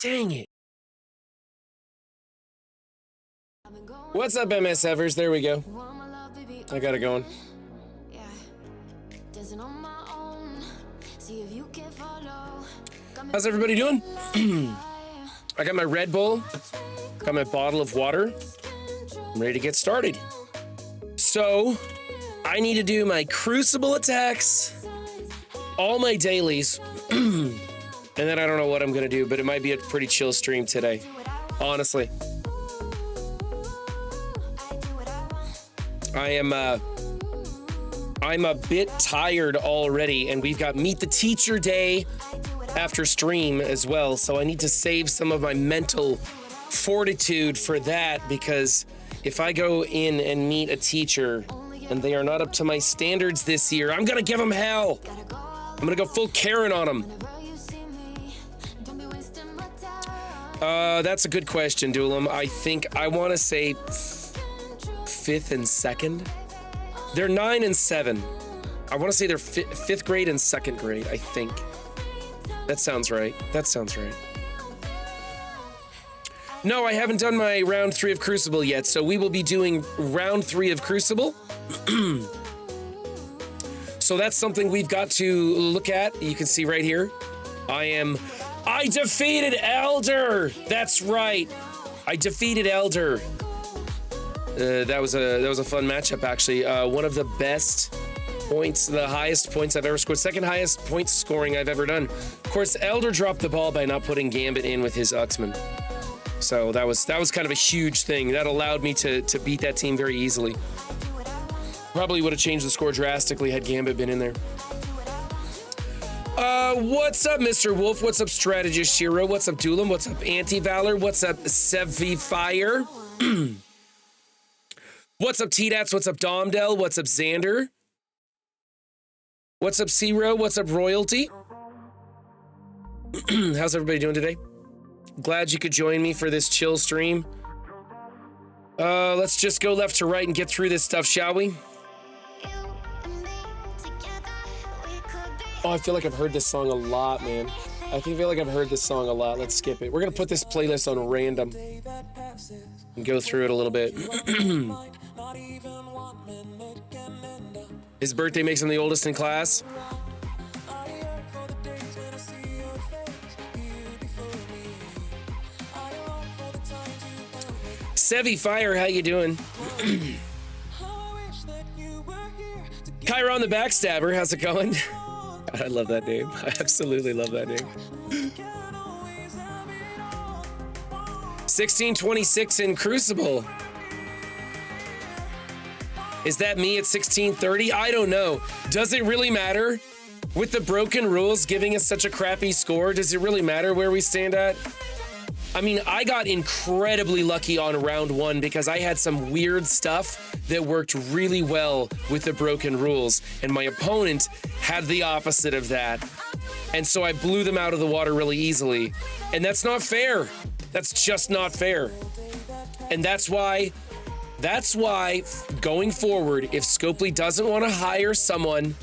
Dang it. What's up, MSFers? There we go. I got it going. How's everybody doing? I got my Red Bull, got my bottle of water. I'm ready to get started. So, I need to do my Crucible attacks, all my dailies, and then I don't know what I'm gonna do, but it might be a pretty chill stream today, honestly. I'm a bit tired already, and we've got Meet the Teacher Day after stream as well, so I need to save some of my mental fortitude for that, because if I go in and meet a teacher and they are not up to my standards this year, I'm gonna give them hell. I'm gonna go full Karen on them. That's a good question, Duelam. I think I want to say 5th and 2nd. They're 9 and 7. I want to say they're 5th grade and 2nd grade, I think. That sounds right. That sounds right. No, I haven't done my round 3 of Crucible yet, so we will be doing round 3 of Crucible. So that's something we've got to look at. You can see right here. I defeated Elder. That's right. I defeated Elder. That was a fun matchup, actually. One of the best points, the highest points I've ever scored, second highest points scoring I've ever done. Of course, Elder dropped the ball by not putting Gambit in with his Uxman. So that was kind of a huge thing. That allowed me to beat that team very easily. Probably would have changed the score drastically had Gambit been in there. What's up, Mr. Wolf? What's up, Strategist Shiro? What's up, Duelam? What's up, Anti-Valor? What's up, Sevi Fire? What's up, T-Dats? What's up, Domdell? What's up, Xander? What's up, Zero? What's up, Royalty? How's everybody doing today? Glad you could join me for this chill stream. Let's just go left to right and get through this stuff, shall we? Oh, I feel like I've heard this song a lot, man. I feel like I've heard this song a lot. Let's skip it. We're gonna put this playlist on random and go through it a little bit. His birthday makes him the oldest in class. Sevi Fire, how you doing? Chiron the Backstabber, how's it going? I love that name. I absolutely love that name. 1626 in Crucible. Is that me at 1630? I don't know. Does it really matter? With the broken rules giving us such a crappy score, does it really matter where we stand at? I mean, I got incredibly lucky on round 1 because I had some weird stuff that worked really well with the broken rules, and my opponent had the opposite of that. And so I blew them out of the water really easily. And that's not fair. That's just not fair. And that's why going forward, if Scopely doesn't want to hire someone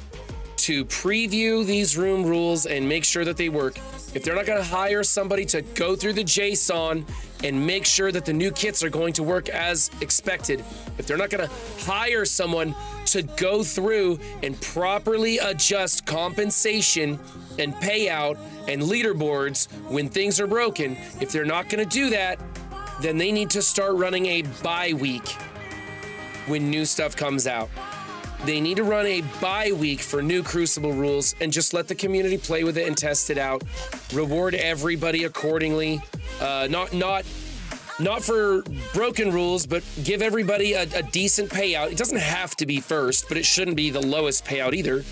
to preview these room rules and make sure that they work, if they're not going to hire somebody to go through the JSON and make sure that the new kits are going to work as expected, if they're not going to hire someone to go through and properly adjust compensation and payout and leaderboards when things are broken, if they're not going to do that, then they need to start running a bye week when new stuff comes out. They need to run a bye week for new Crucible rules and just let the community play with it and test it out. Reward everybody accordingly. Not for broken rules, but give everybody a decent payout. It doesn't have to be first, but it shouldn't be the lowest payout either.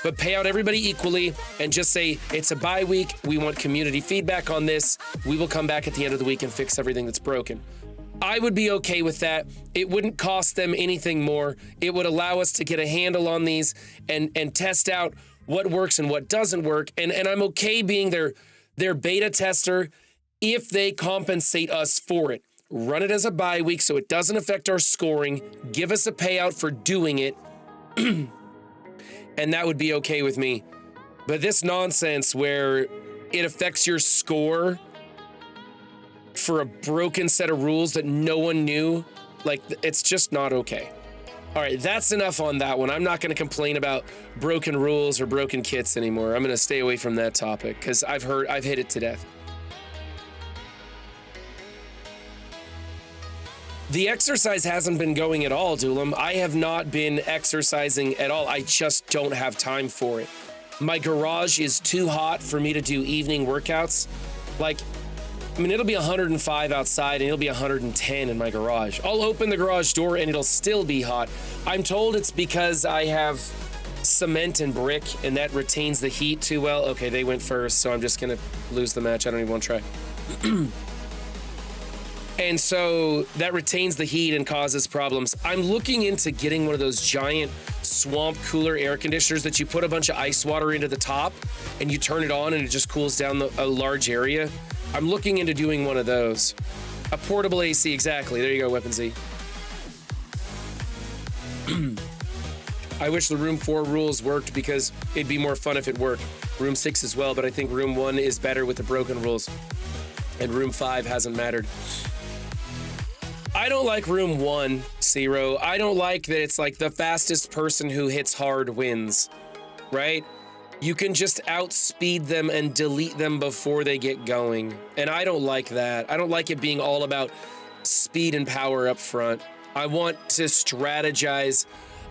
But pay out everybody equally and just say, it's a bye week. We want community feedback on this. We will come back at the end of the week and fix everything that's broken. I would be okay with that. It wouldn't cost them anything more. It would allow us to get a handle on these and test out what works and what doesn't work. And I'm okay being their beta tester if they compensate us for it. Run it as a bye week so it doesn't affect our scoring. Give us a payout for doing it. And that would be okay with me. But this nonsense where it affects your score for a broken set of rules that no one knew. Like, it's just not okay. All right, that's enough on that one. I'm not going to complain about broken rules or broken kits anymore. I'm going to stay away from that topic because I've hit it to death. The exercise hasn't been going at all, Dulam. I have not been exercising at all. I just don't have time for it. My garage is too hot for me to do evening workouts. Like, I mean, it'll be 105 outside and it'll be 110 in my garage. I'll open the garage door and it'll still be hot. I'm told it's because I have cement and brick and that retains the heat too well. Okay, they went first, so I'm just gonna lose the match. I don't even want to try. And so that retains the heat and causes problems. I'm looking into getting one of those giant swamp cooler air conditioners that you put a bunch of ice water into the top and you turn it on and it just cools down a large area. I'm looking into doing one of those. A portable AC, exactly. There you go, Weapon Z. I wish the room 4 rules worked because it'd be more fun if it worked. Room 6 as well, but I think room 1 is better with the broken rules. And room 5 hasn't mattered. I don't like room 1, Zero. I don't like that it's like the fastest person who hits hard wins, right? You can just outspeed them and delete them before they get going. And I don't like that. I don't like it being all about speed and power up front. I want to strategize.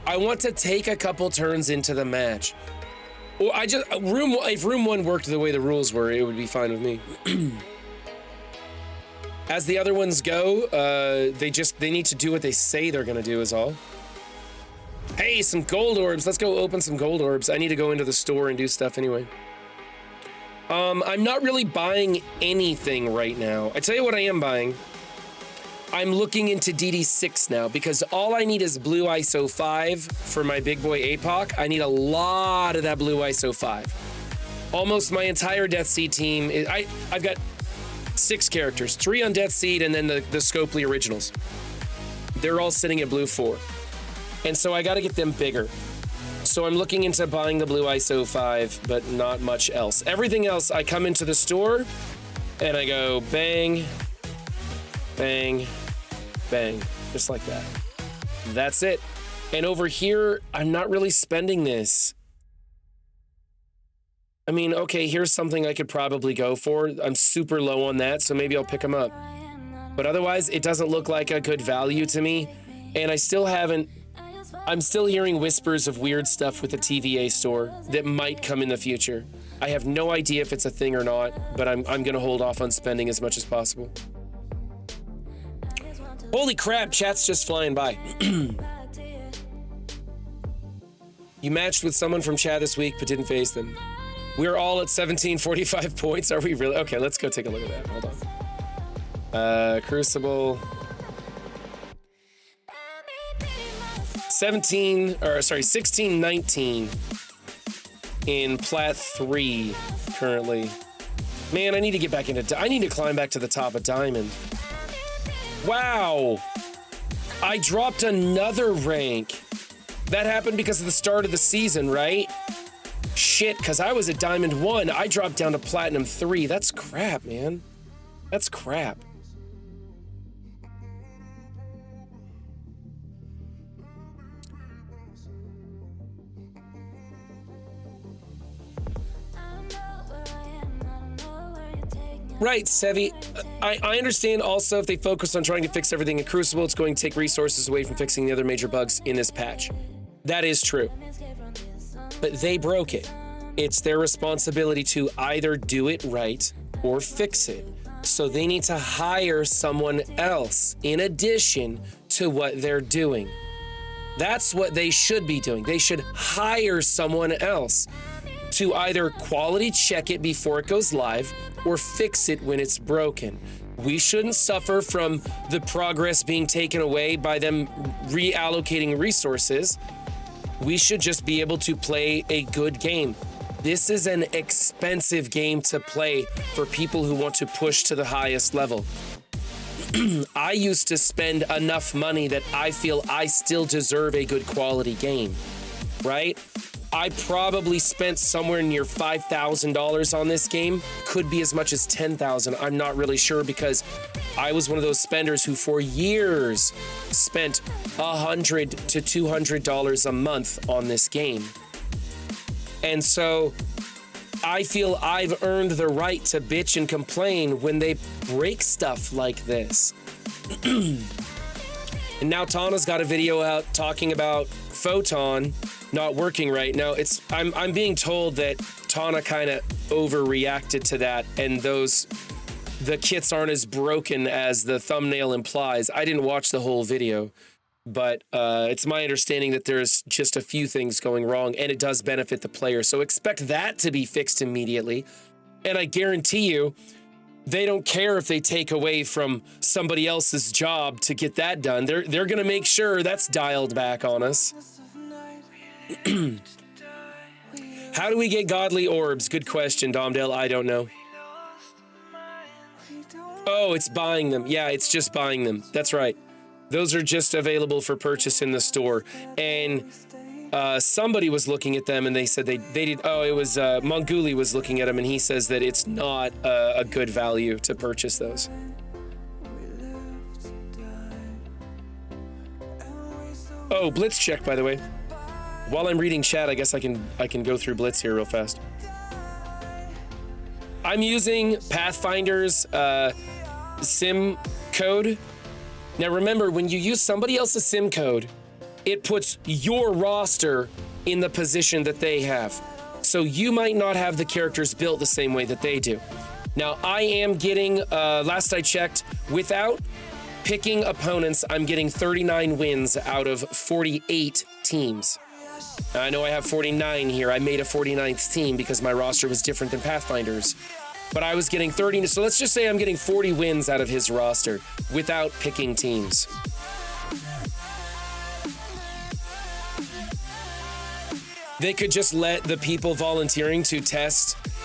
I want to take a couple turns into the match. Well, if room 1 worked the way the rules were, it would be fine with me. As the other ones go, they need to do what they say they're gonna do is all. Hey, some gold orbs. Let's go open some gold orbs. I need to go into the store and do stuff anyway. I'm not really buying anything right now. I tell you what I am buying. I'm looking into DD6 now because all I need is blue ISO 5 for my big boy APOC. I need a lot of that blue ISO 5. Almost my entire Death Seed team. I've got 6 characters, 3 on Death Seed and then the Scopely originals. They're all sitting at blue 4. And so I got to get them bigger. So I'm looking into buying the blue ISO 5, but not much else. Everything else, I come into the store and I go bang, bang, bang, just like that. That's it. And over here, I'm not really spending this. I mean, okay, here's something I could probably go for. I'm super low on that, so maybe I'll pick them up. But otherwise, it doesn't look like a good value to me. And I'm still hearing whispers of weird stuff with the TVA store that might come in the future. I have no idea if it's a thing or not, but I'm gonna hold off on spending as much as possible. Holy crap, chat's just flying by. You matched with someone from chat this week, but didn't face them. We're all at 1745 points. Are we really? Okay, let's go take a look at that. Hold on. Crucible. 1619 in Plat 3 currently. Man, I need to get back into, I need to climb back to the top of Diamond. Wow. I dropped another rank. That happened because of the start of the season, right? Shit, because I was at Diamond 1. I dropped down to Platinum 3. That's crap, man. That's crap. Right, Sevi. I understand also if they focus on trying to fix everything in Crucible, it's going to take resources away from fixing the other major bugs in this patch. That is true. But they broke it. It's their responsibility to either do it right or fix it. So they need to hire someone else in addition to what they're doing. That's what they should be doing. They should hire someone else to either quality check it before it goes live or fix it when it's broken. We shouldn't suffer from the progress being taken away by them reallocating resources. We should just be able to play a good game. This is an expensive game to play for people who want to push to the highest level. I used to spend enough money that I feel I still deserve a good quality game. right? I probably spent somewhere near $5,000 on this game. Could be as much as $10,000. I'm not really sure because I was one of those spenders who for years spent $100 to $200 a month on this game. And so I feel I've earned the right to bitch and complain when they break stuff like this. And now Tana's got a video out talking about Photon not working right now. I'm being told that Tana kind of overreacted to that, and the kits aren't as broken as the thumbnail implies. I didn't watch the whole video, but it's my understanding that there's just a few things going wrong, and it does benefit the player. So expect that to be fixed immediately. And I guarantee you, they don't care if they take away from somebody else's job to get that done. They're going to make sure that's dialed back on us. How do we get godly orbs? Good question, Domdale. I don't know. Oh, it's buying them. Yeah, it's just buying them. That's right. Those are just available for purchase in the store. And somebody was looking at them and they said they did. Oh, it was Monguli was looking at them and he says that it's not a good value to purchase those. Oh, Blitz check, by the way. While I'm reading chat, I guess I can go through Blitz here real fast. I'm using Pathfinder's sim code. Now remember, when you use somebody else's sim code, it puts your roster in the position that they have. So you might not have the characters built the same way that they do. Now I am getting, last I checked, without picking opponents, I'm getting 39 wins out of 48 teams. Now, I know I have 49 here. I made a 49th team because my roster was different than Pathfinder's. But I was getting 30, so let's just say I'm getting 40 wins out of his roster without picking teams. They could just let the people volunteering to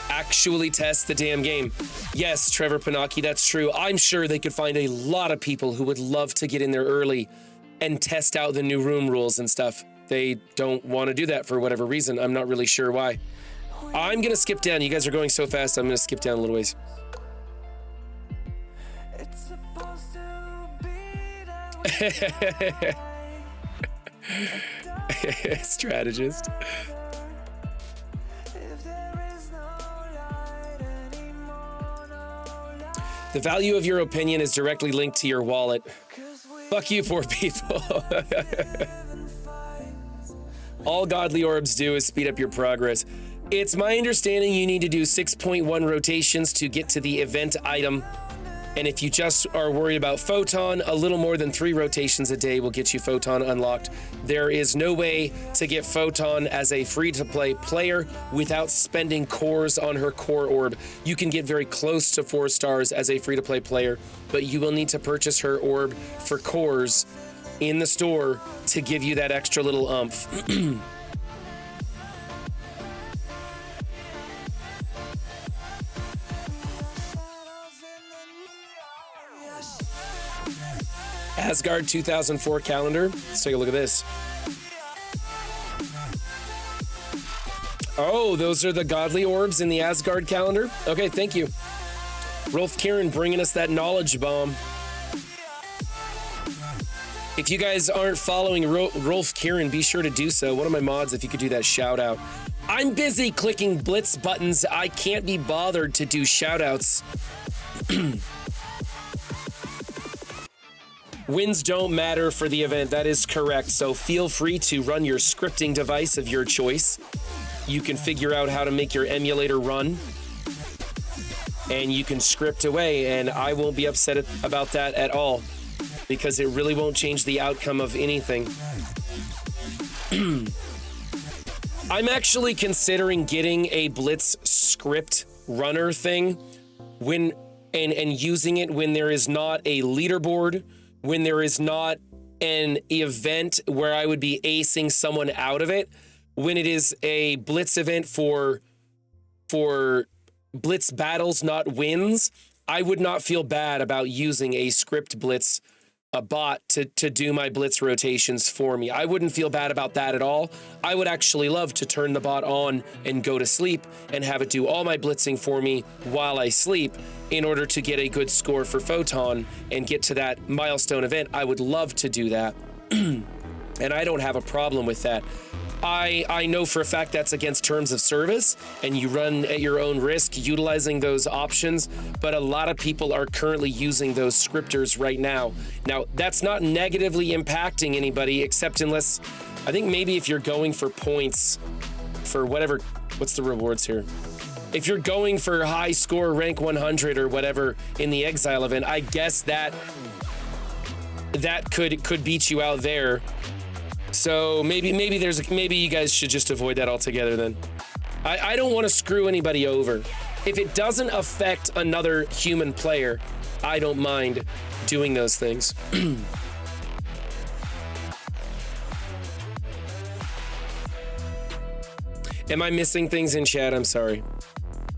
actually test the damn game. Yes, Trevor Panaki, that's true. I'm sure they could find a lot of people who would love to get in there early and test out the new room rules and stuff. They don't want to do that for whatever reason. I'm not really sure why. I'm going to skip down. You guys are going so fast, I'm going to skip down a little ways. Strategist. The value of your opinion is directly linked to your wallet. Fuck you, poor people. All godly orbs do is speed up your progress. It's my understanding you need to do 6.1 rotations to get to the event item. And if you just are worried about Photon, a little more than 3 rotations a day will get you Photon unlocked. There is no way to get Photon as a free-to-play player without spending cores on her core orb. You can get very close to 4 stars as a free-to-play player, but you will need to purchase her orb for cores in the store to give you that extra little umph. Asgard 2004 calendar. Let's take a look at this. Oh, those are the godly orbs in the Asgard calendar? Okay, thank you. Rolf Kieran bringing us that knowledge bomb. If you guys aren't following Rolf Kieran, be sure to do so. One of my mods, if you could do that shout out. I'm busy clicking blitz buttons. I can't be bothered to do shout outs. Wins don't matter for the event. That is correct. So feel free to run your scripting device of your choice. You can figure out how to make your emulator run. And you can script away, and I won't be upset about that at all, because it really won't change the outcome of anything. I'm actually considering getting a Blitz script runner thing and using it when there is not a leaderboard, when there is not an event where I would be acing someone out of it. When it is a Blitz event for Blitz battles, not wins, I would not feel bad about using a script Blitz a bot to do my blitz rotations for me. I wouldn't feel bad about that at all. I would actually love to turn the bot on and go to sleep and have it do all my blitzing for me while I sleep in order to get a good score for Photon and get to that milestone event. I would love to do that. And I don't have a problem with that. I know for a fact that's against terms of service, and you run at your own risk utilizing those options, but a lot of people are currently using those scripters right now. Now, that's not negatively impacting anybody, except unless, I think maybe if you're going for points for whatever, what's the rewards here? If you're going for high score, rank 100 or whatever in the Exile event, I guess that could beat you out there. So maybe you guys should just avoid that altogether then. I don't want to screw anybody over. If it doesn't affect another human player, I don't mind doing those things. Am I missing things in chat? I'm sorry.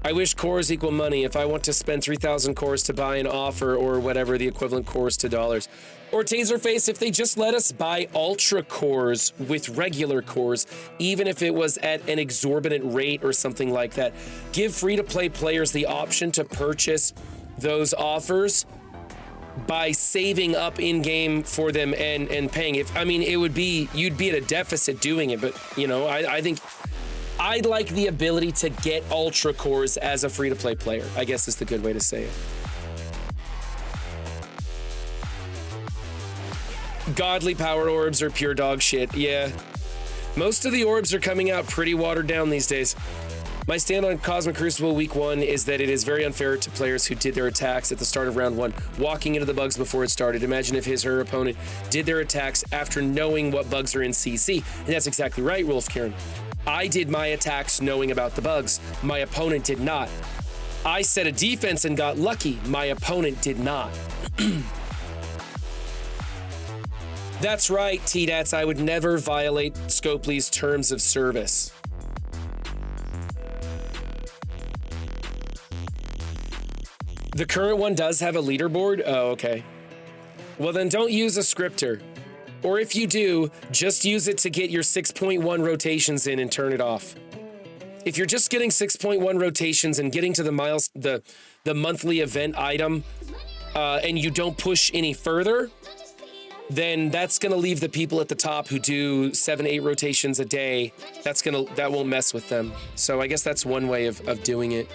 I wish cores equal money. If I want to spend 3,000 cores to buy an offer or whatever, the equivalent cores to dollars. Or Taserface, if they just let us buy ultra cores with regular cores, even if it was at an exorbitant rate or something like that. Give free-to-play players the option to purchase those offers by saving up in-game for them and paying. You'd be at a deficit doing it, but I think I'd like the ability to get ultra cores as a free-to-play player, I guess is the good way to say it. Godly power orbs are pure dog shit. Yeah. Most of the orbs are coming out pretty watered down these days. My stand on Cosmic Crucible Week 1 is that it is very unfair to players who did their attacks at the start of round 1, walking into the bugs before it started. Imagine if his or her opponent did their attacks after knowing what bugs are in CC. And that's exactly right, Rolf Karen. I did my attacks knowing about the bugs. My opponent did not. I set a defense and got lucky. My opponent did not. That's right, T-Dats. I would never violate Scopely's terms of service. The current one does have a leaderboard? Oh, okay. Well, then don't use a scripter. Or if you do, just use it to get your 6.1 rotations in and turn it off. If you're just getting 6.1 rotations and getting to the monthly event item, and you don't push any further, then that's gonna leave the people at the top who do 7-8 rotations a day. That won't mess with them. So I guess that's one way of doing it.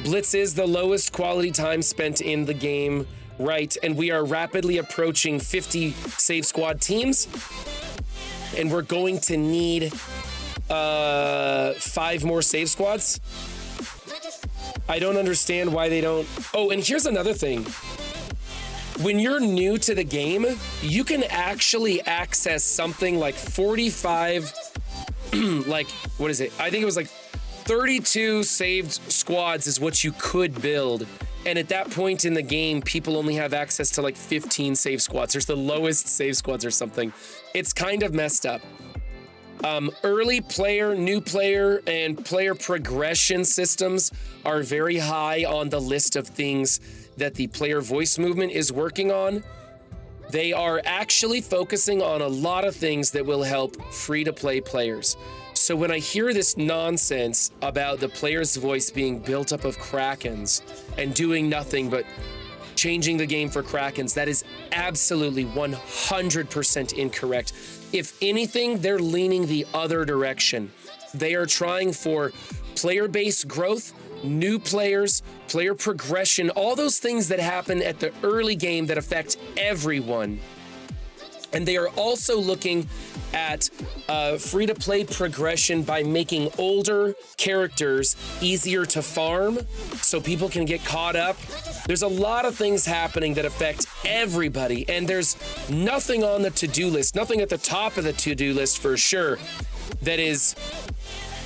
Blitz is the lowest quality time spent in the game, right? And we are rapidly approaching 50 save squad teams, and we're going to need 5 more save squads. I don't understand why they don't. Oh, and here's another thing. When you're new to the game, you can actually access something like 45, what is it? I think it was like 32 saved squads is what you could build. And at that point in the game, people only have access to like 15 save squads. There's the lowest save squads or something. It's kind of messed up. Early player, new player, and player progression systems are very high on the list of things that the player voice movement is working on. They are actually focusing on a lot of things that will help free-to-play players. So when I hear this nonsense about the player's voice being built up of Krakens and doing nothing but changing the game for Krakens, that is absolutely 100% incorrect. If anything, they're leaning the other direction. They are trying for player-based growth, new players, player progression, all those things that happen at the early game that affect everyone. And they are also looking at free-to-play progression by making older characters easier to farm so people can get caught up. There's a lot of things happening that affect everybody, and there's nothing on the to-do list, nothing at the top of the to-do list for sure, that is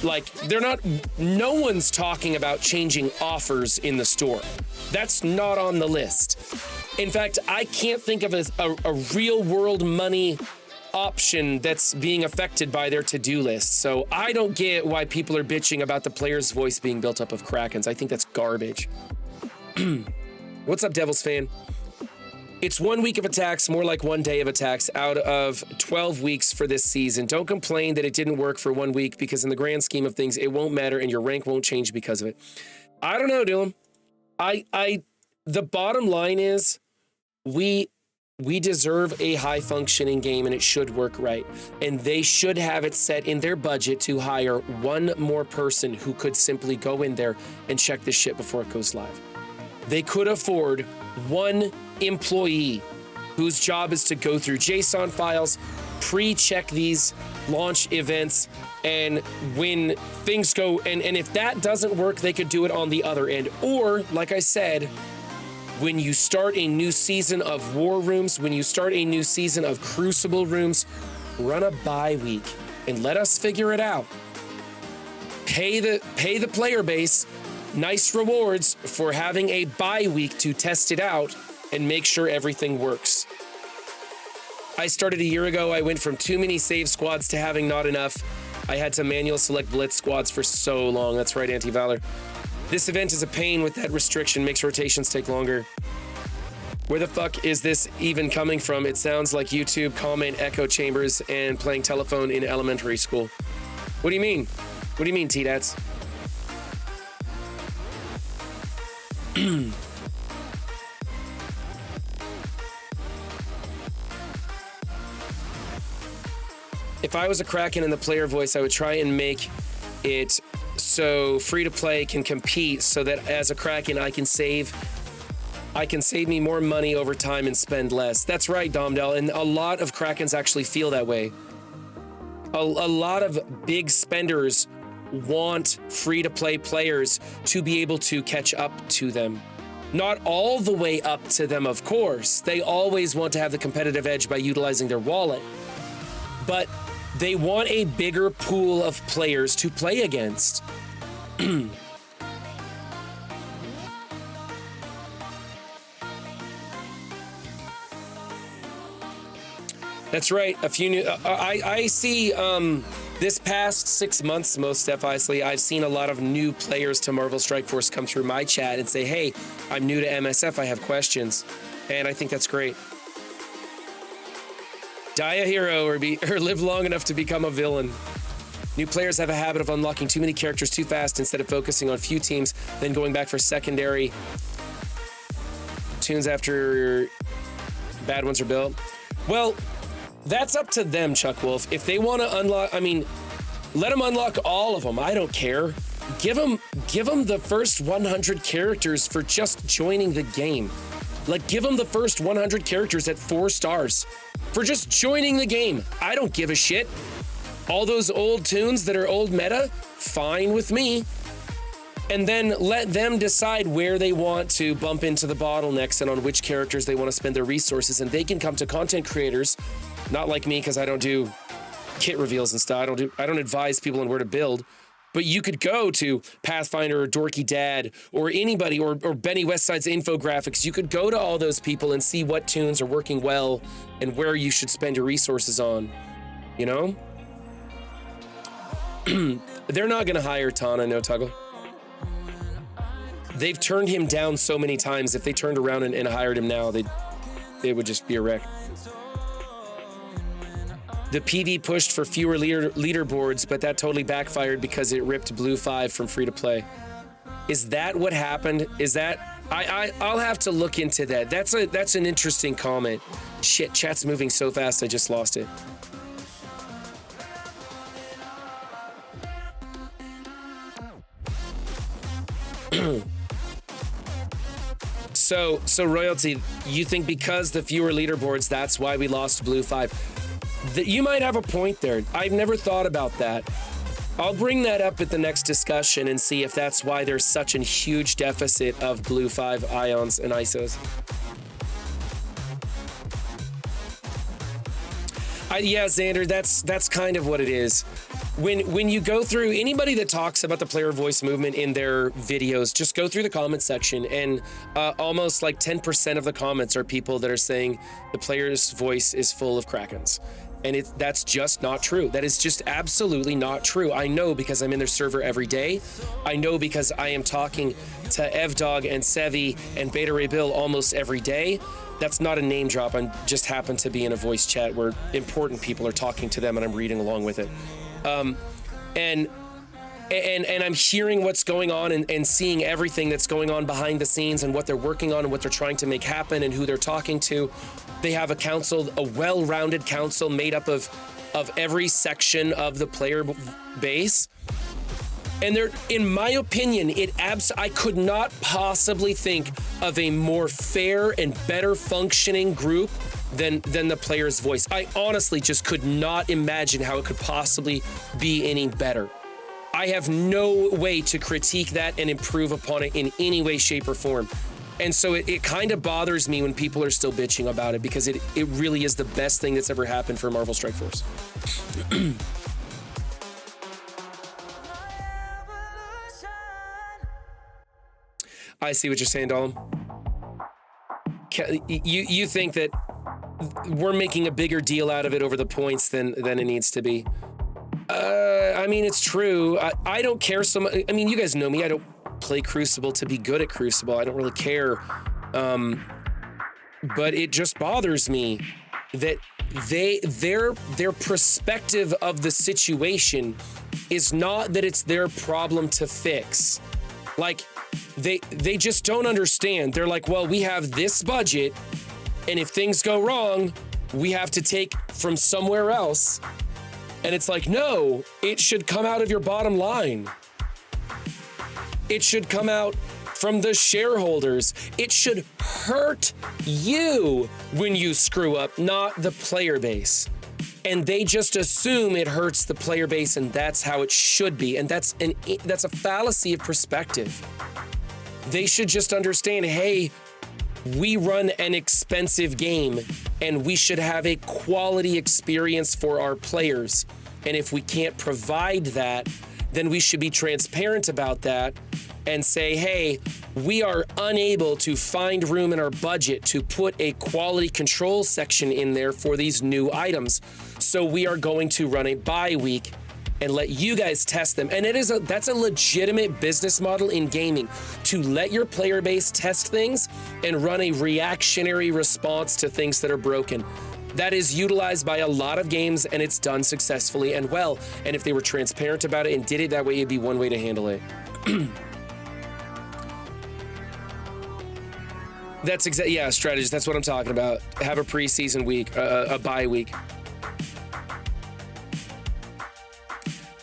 like, no one's talking about changing offers in the store. That's not on the list. In fact, I can't think of a real world money option that's being affected by their to-do list. So I don't get why people are bitching about the player's voice being built up of Krakens. I think that's garbage. What's up, Devil's Fan? It's 1 week of attacks, more like 1 day of attacks out of 12 weeks for this season. Don't complain that it didn't work for 1 week because in the grand scheme of things, it won't matter and your rank won't change because of it. I don't know, Dylan. The bottom line is we deserve a high functioning game and it should work right. And they should have it set in their budget to hire one more person who could simply go in there and check this shit before it goes live. They could afford one employee whose job is to go through JSON files, pre-check these launch events, and when things go, and if that doesn't work, they could do it on the other end. Or, like I said, when you start a new season of War Rooms, when you start a new season of Crucible Rooms, run a bye week and let us figure it out. Pay the player base nice rewards for having a bye week to test it out and make sure everything works. I started a year ago. I went from too many save squads to having not enough. I had to manual select blitz squads for so long. That's right, Anti-Valor. This event is a pain with that restriction, makes rotations take longer. Where the fuck is this even coming from? It sounds like YouTube comment echo chambers and playing telephone in elementary school. What do you mean? What do you mean, T-Dats? If I was a Kraken in the player voice, I would try and make it so free-to-play can compete so that as a Kraken, I can save me more money over time and spend less. That's right, Domdell, and a lot of Krakens actually feel that way. A lot of big spenders want free-to-play players to be able to catch up to them. Not all the way up to them, of course. They always want to have the competitive edge by utilizing their wallet. But they want a bigger pool of players to play against. That's right. A few new. I see. This past 6 months, most definitely, I've seen a lot of new players to Marvel Strike Force come through my chat and say, "Hey, I'm new to MSF. I have questions," and I think that's great. Die a hero or live long enough to become a villain. New players have a habit of unlocking too many characters too fast instead of focusing on few teams, then going back for secondary tunes after bad ones are built. Well, that's up to them, Chuck Wolf. If they want to unlock, I mean, let them unlock all of them. I don't care. Give them the first 100 characters for just joining the game. Like, give them the first 100 characters at 4 stars for just joining the game. I don't give a shit. All those old tunes that are old meta, fine with me. And then let them decide where they want to bump into the bottlenecks and on which characters they want to spend their resources. And they can come to content creators, not like me, because I don't do kit reveals and stuff. I don't advise people on where to build. But you could go to Pathfinder or Dorky Dad or anybody or Benny Westside's infographics. You could go to all those people and see what tunes are working well and where you should spend your resources on, you know? They're not going to hire Tana, no Tuggle. They've turned him down so many times. If they turned around and hired him now, they would just be a wreck. The PV pushed for fewer leaderboards, but that totally backfired because it ripped Blue 5 from free to play. Is that what happened? Is that I'll have to look into that. That's an interesting comment. Shit, chat's moving so fast I just lost it. So Royalty, you think because the fewer leaderboards, that's why we lost Blue 5? You might have a point there. I've never thought about that. I'll bring that up at the next discussion and see if that's why there's such a huge deficit of Blue 5 ions and ISOs. Yeah, Xander, that's kind of what it is. When you go through, anybody that talks about the player voice movement in their videos, just go through the comment section, and almost like 10% of the comments are people that are saying the player's voice is full of Krakens. And that's just not true. That is just absolutely not true. I know because I'm in their server every day. I know because I am talking to Evdog and Sevi and Beta Ray Bill almost every day. That's not a name drop. I just happen to be in a voice chat where important people are talking to them and I'm reading along with it. And I'm hearing what's going on and seeing everything that's going on behind the scenes and what they're working on and what they're trying to make happen and who they're talking to. They have a council, a well-rounded council made up of every section of the player base. And they're, in my opinion, I could not possibly think of a more fair and better functioning group than the player's voice. I honestly just could not imagine how it could possibly be any better. I have no way to critique that and improve upon it in any way, shape, or form. And so it kind of bothers me when people are still bitching about it because it really is the best thing that's ever happened for Marvel Strike Force. I see what you're saying, Dolan. You think that we're making a bigger deal out of it over the points than it needs to be. I mean, it's true. I don't care so much. I mean, you guys know me. I don't play Crucible to be good at Crucible. I don't really care. But it just bothers me that their perspective of the situation is not that it's their problem to fix. Like, they just don't understand. They're like, well, we have this budget, and if things go wrong, we have to take from somewhere else. And it's like, no, it should come out of your bottom line. It should come out from the shareholders. It should hurt you when you screw up, not the player base. And they just assume it hurts the player base, and that's how it should be. And that's a fallacy of perspective. They should just understand, hey, we run an expensive game and we should have a quality experience for our players. And if we can't provide that, then we should be transparent about that and say, hey, we are unable to find room in our budget to put a quality control section in there for these new items. So we are going to run a bye week and let you guys test them. And that's a legitimate business model in gaming, to let your player base test things and run a reactionary response to things that are broken. That is utilized by a lot of games, and it's done successfully and well. And if they were transparent about it and did it that way, it'd be one way to handle it. That's yeah, strategist. That's what I'm talking about. Have a preseason week, a bye week.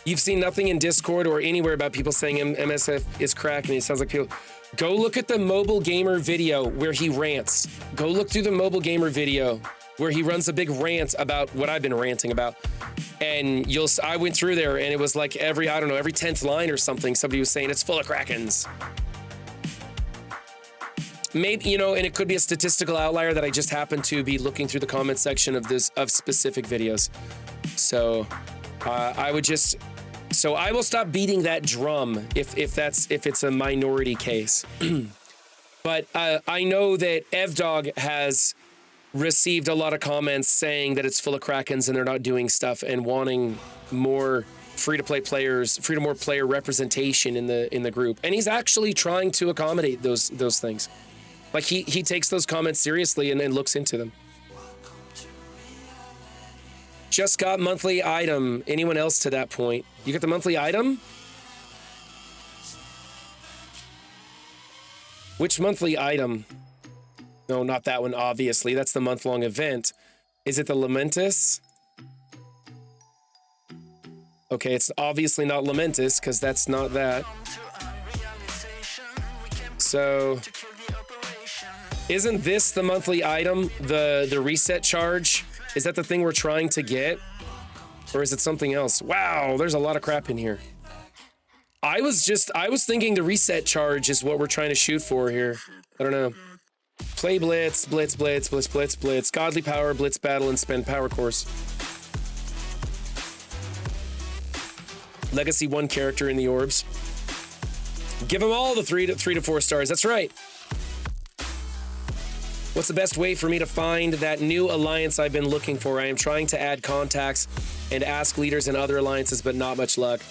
You've seen nothing in Discord or anywhere about people saying MSF is cracking. It sounds like people. Go look at the Mobile Gamer video where he rants. Go look through the Mobile Gamer video where he runs a big rant about what I've been ranting about. And I went through there and it was like every 10th line or something, somebody was saying it's full of Krakens. Maybe, and it could be a statistical outlier that I just happened to be looking through the comment section of specific videos. So I will stop beating that drum if it's a minority case. But I know that Evdog has received a lot of comments saying that it's full of Krakens and they're not doing stuff and wanting more free-to-play players, more player representation in the group. And he's actually trying to accommodate those things. Like he takes those comments seriously and looks into them. Just got monthly item. Anyone else to that point? You got the monthly item? Which monthly item? No, not that one, obviously. That's the month-long event. Is it the Lamentus? Okay, it's obviously not Lamentus, because that's not that. So, isn't this the monthly item? The reset charge? Is that the thing we're trying to get? Or is it something else? Wow, there's a lot of crap in here. I was thinking the reset charge is what we're trying to shoot for here. I don't know. Play Blitz, Blitz, Blitz, Blitz, Blitz, Blitz, Godly Power, Blitz Battle, and spend Power Course. Legacy 1 character in the orbs. Give them all the 3 to 4 stars. That's right. What's the best way for me to find that new alliance I've been looking for? I am trying to add contacts and ask leaders in other alliances, but not much luck.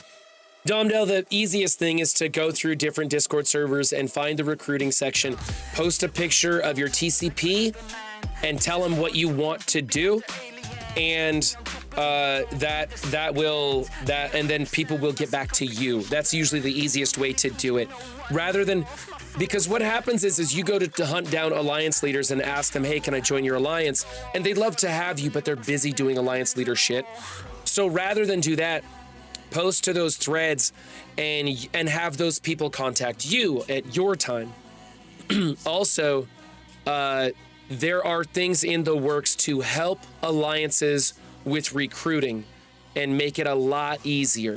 Domdell, the easiest thing is to go through different Discord servers and find the recruiting section, post a picture of your TCP, and tell them what you want to do, and and then people will get back to you. That's usually the easiest way to do it, rather than, because what happens is you go to hunt down alliance leaders and ask them, hey, can I join your alliance? And they'd love to have you, but they're busy doing alliance leader shit. So rather than do that, post to those threads and have those people contact you at your time. Also, there are things in the works to help alliances with recruiting and make it a lot easier.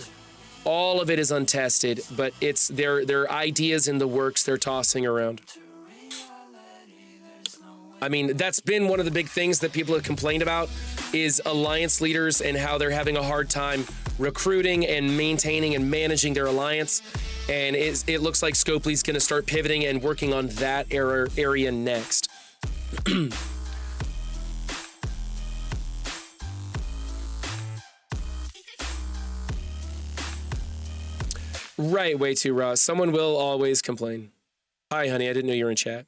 All of it is untested, but there are ideas in the works they're tossing around. I mean, that's been one of the big things that people have complained about, is alliance leaders and how they're having a hard time recruiting and maintaining and managing their alliance. And it looks like Scopely's going to start pivoting and working on that area next. Right, way too raw. Someone will always complain. Hi, honey, I didn't know you were in chat.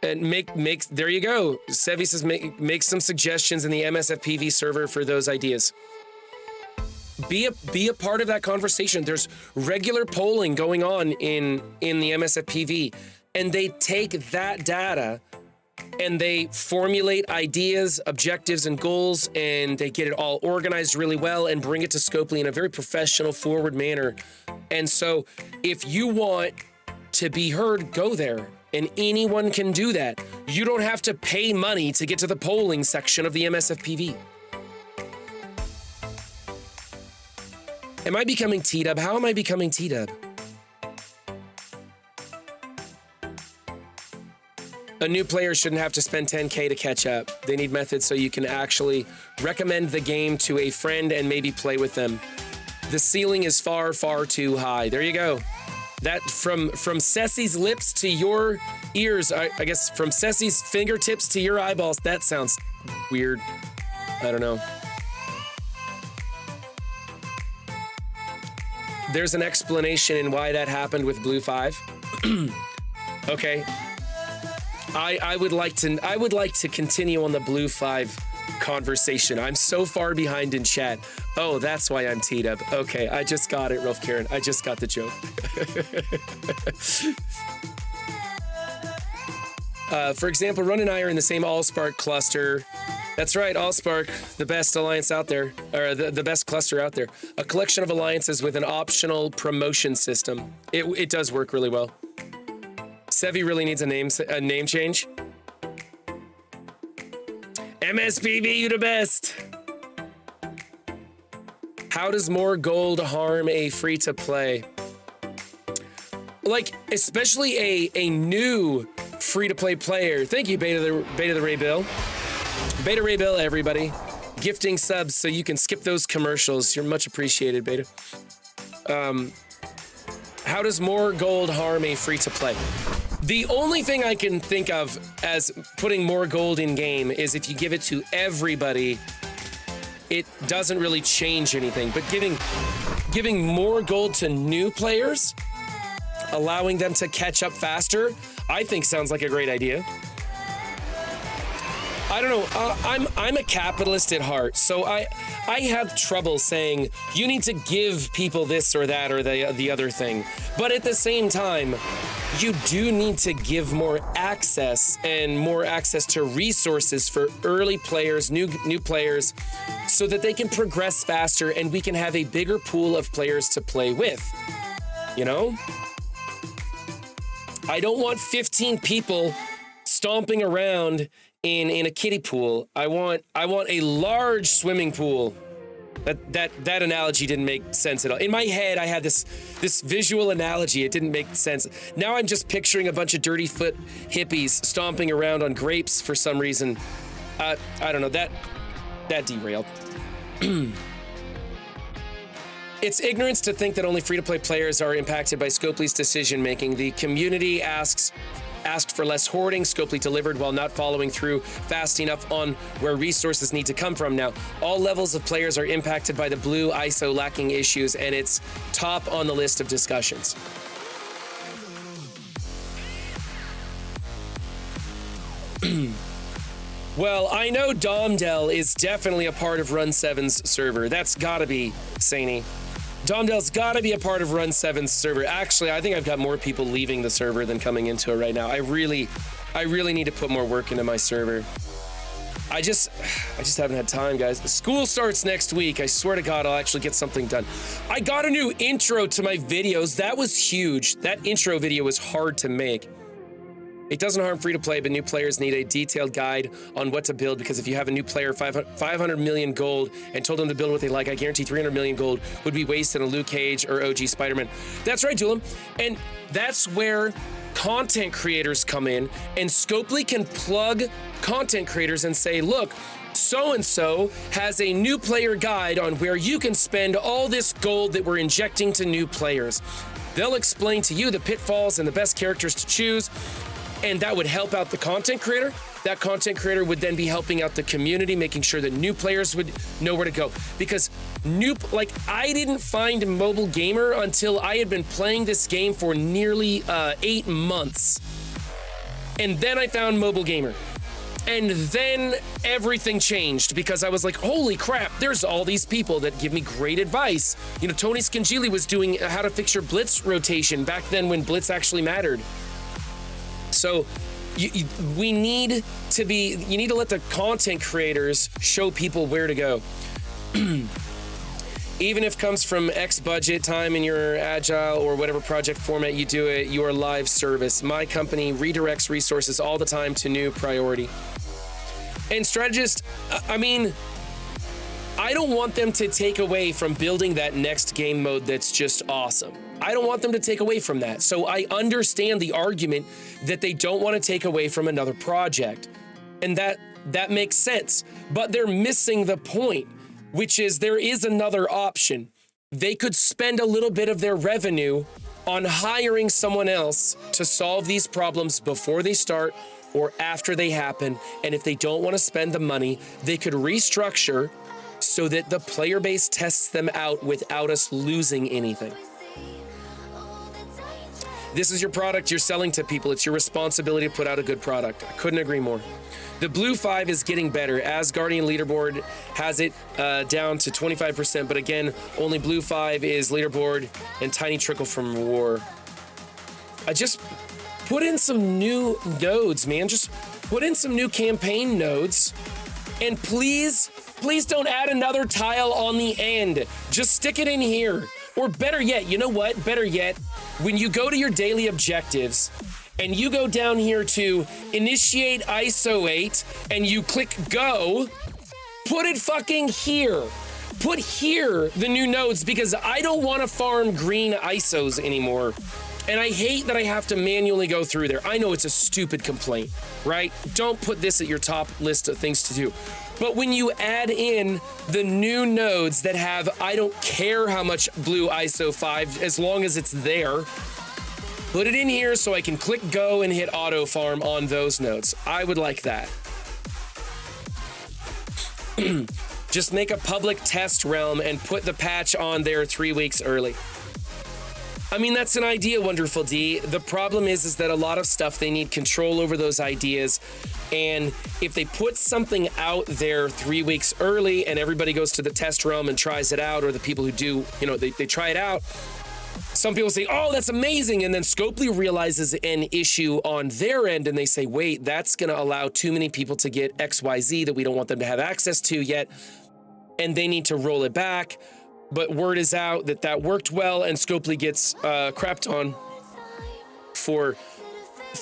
And there you go. Sevi says make some suggestions in the MSF PV server for those ideas. Be a part of that conversation. There's regular polling going on in the MSF PV, and they take that data and they formulate ideas, objectives, and goals, and they get it all organized really well and bring it to Scopely in a very professional, forward manner. And so if you want to be heard, go there. And anyone can do that. You don't have to pay money to get to the polling section of the MSF PV. Am I becoming T-Dub? How am I becoming T-Dub? A new player shouldn't have to spend 10K to catch up. They need methods so you can actually recommend the game to a friend and maybe play with them. The ceiling is far, far too high. There you go. That from Ceci's lips to your ears, I guess from Ceci's fingertips to your eyeballs, that sounds weird. I don't know. There's an explanation in why that happened with Blue 5. Okay. I would like to continue on the Blue 5 conversation. I'm so far behind in chat. Oh, that's why I'm teed up. Okay, I just got it, Rolf Karen. I just got the joke. For example, Run and I are in the same Allspark cluster. That's right, Allspark, the best alliance out there, or the best cluster out there. A collection of alliances with an optional promotion system. It does work really well. Sevi really needs a name change. MSPV, you the best. How does more gold harm a free-to-play? Like, especially a new free-to-play player. Thank you, Beta the Ray Bill. Beta Ray Bill, everybody. Gifting subs so you can skip those commercials. You're much appreciated, Beta. How does more gold harm a free-to-play? The only thing I can think of as putting more gold in game is if you give it to everybody, it doesn't really change anything. But giving more gold to new players, allowing them to catch up faster, I think sounds like a great idea. I don't know. I'm a capitalist at heart, so I have trouble saying you need to give people this or that or the other thing. But at the same time, you do need to give more access and more access to resources for early players, new players, so that they can progress faster and we can have a bigger pool of players to play with. You know? I don't want 15 people stomping around in a kiddie pool. I want a large swimming pool. That analogy didn't make sense at all. In my head, I had this visual analogy. It didn't make sense. Now I'm just picturing a bunch of dirty foot hippies stomping around on grapes for some reason. I don't know. That derailed. It's ignorance to think that only free-to-play players are impacted by Scopely's decision-making. The community asked for less hoarding. Scopely delivered while not following through fast enough on where resources need to come from. Now, all levels of players are impacted by the blue ISO lacking issues, and it's top on the list of discussions. Well, I know Domdell is definitely a part of Run 7's server. That's gotta be Saini. Domdell's gotta be a part of Run 7's server. Actually, I think I've got more people leaving the server than coming into it right now. I really need to put more work into my server. I just haven't had time, guys. School starts next week. I swear to God, I'll actually get something done. I got a new intro to my videos. That was huge. That intro video was hard to make. It doesn't harm free-to-play, but new players need a detailed guide on what to build, because if you have a new player 500 million gold and told them to build what they like, I guarantee 300 million gold would be wasted on Luke Cage or OG Spider-Man. That's right, Duelim. And that's where content creators come in, and Scopely can plug content creators and say, look, so-and-so has a new player guide on where you can spend all this gold that we're injecting to new players. They'll explain to you the pitfalls and the best characters to choose, and that would help out the content creator. That content creator would then be helping out the community, making sure that new players would know where to go. Because I didn't find Mobile Gamer until I had been playing this game for nearly 8 months. And then I found Mobile Gamer. And then everything changed, because I was like, holy crap, there's all these people that give me great advice. You know, Tony Scangili was doing how to fix your Blitz rotation back then when Blitz actually mattered. So you need to let the content creators show people where to go. Even if it comes from X budget time in your agile or whatever project format you do it, you are live service. My company redirects resources all the time to new priority. And strategists, I mean, I don't want them to take away from building that next game mode that's just awesome. I don't want them to take away from that. So I understand the argument that they don't want to take away from another project. And that makes sense. But they're missing the point, which is there is another option. They could spend a little bit of their revenue on hiring someone else to solve these problems before they start or after they happen. And if they don't want to spend the money, they could restructure so that the player base tests them out without us losing anything. This is your product you're selling to people. It's your responsibility to put out a good product. I couldn't agree more. The Blue 5 is getting better. Asgardian leaderboard has it down to 25%, but again, only Blue 5 is leaderboard and tiny trickle from war. I just put in some new nodes, man. Just put in some new campaign nodes, and please don't add another tile on the end. Just stick it in here. Or better yet, you know what? Better yet, when you go to your daily objectives and you go down here to initiate ISO 8 and you click go, put it fucking here. Put here the new nodes, because I don't want to farm green ISOs anymore. And I hate that I have to manually go through there. I know it's a stupid complaint, right? Don't put this at your top list of things to do. But when you add in the new nodes that have, I don't care how much blue ISO 5, as long as it's there, put it in here so I can click go and hit auto farm on those nodes. I would like that. Just make a public test realm and put the patch on there 3 weeks early. I mean, that's an idea, Wonderful D. The problem is that a lot of stuff, they need control over those ideas. And if they put something out there 3 weeks early and everybody goes to the test realm and tries it out, or the people who do, you know, they try it out, some people say, oh, that's amazing. And then Scopely realizes an issue on their end and they say, wait, that's going to allow too many people to get XYZ that we don't want them to have access to yet. And they need to roll it back. But word is out that that worked well, and Scopely gets crapped on for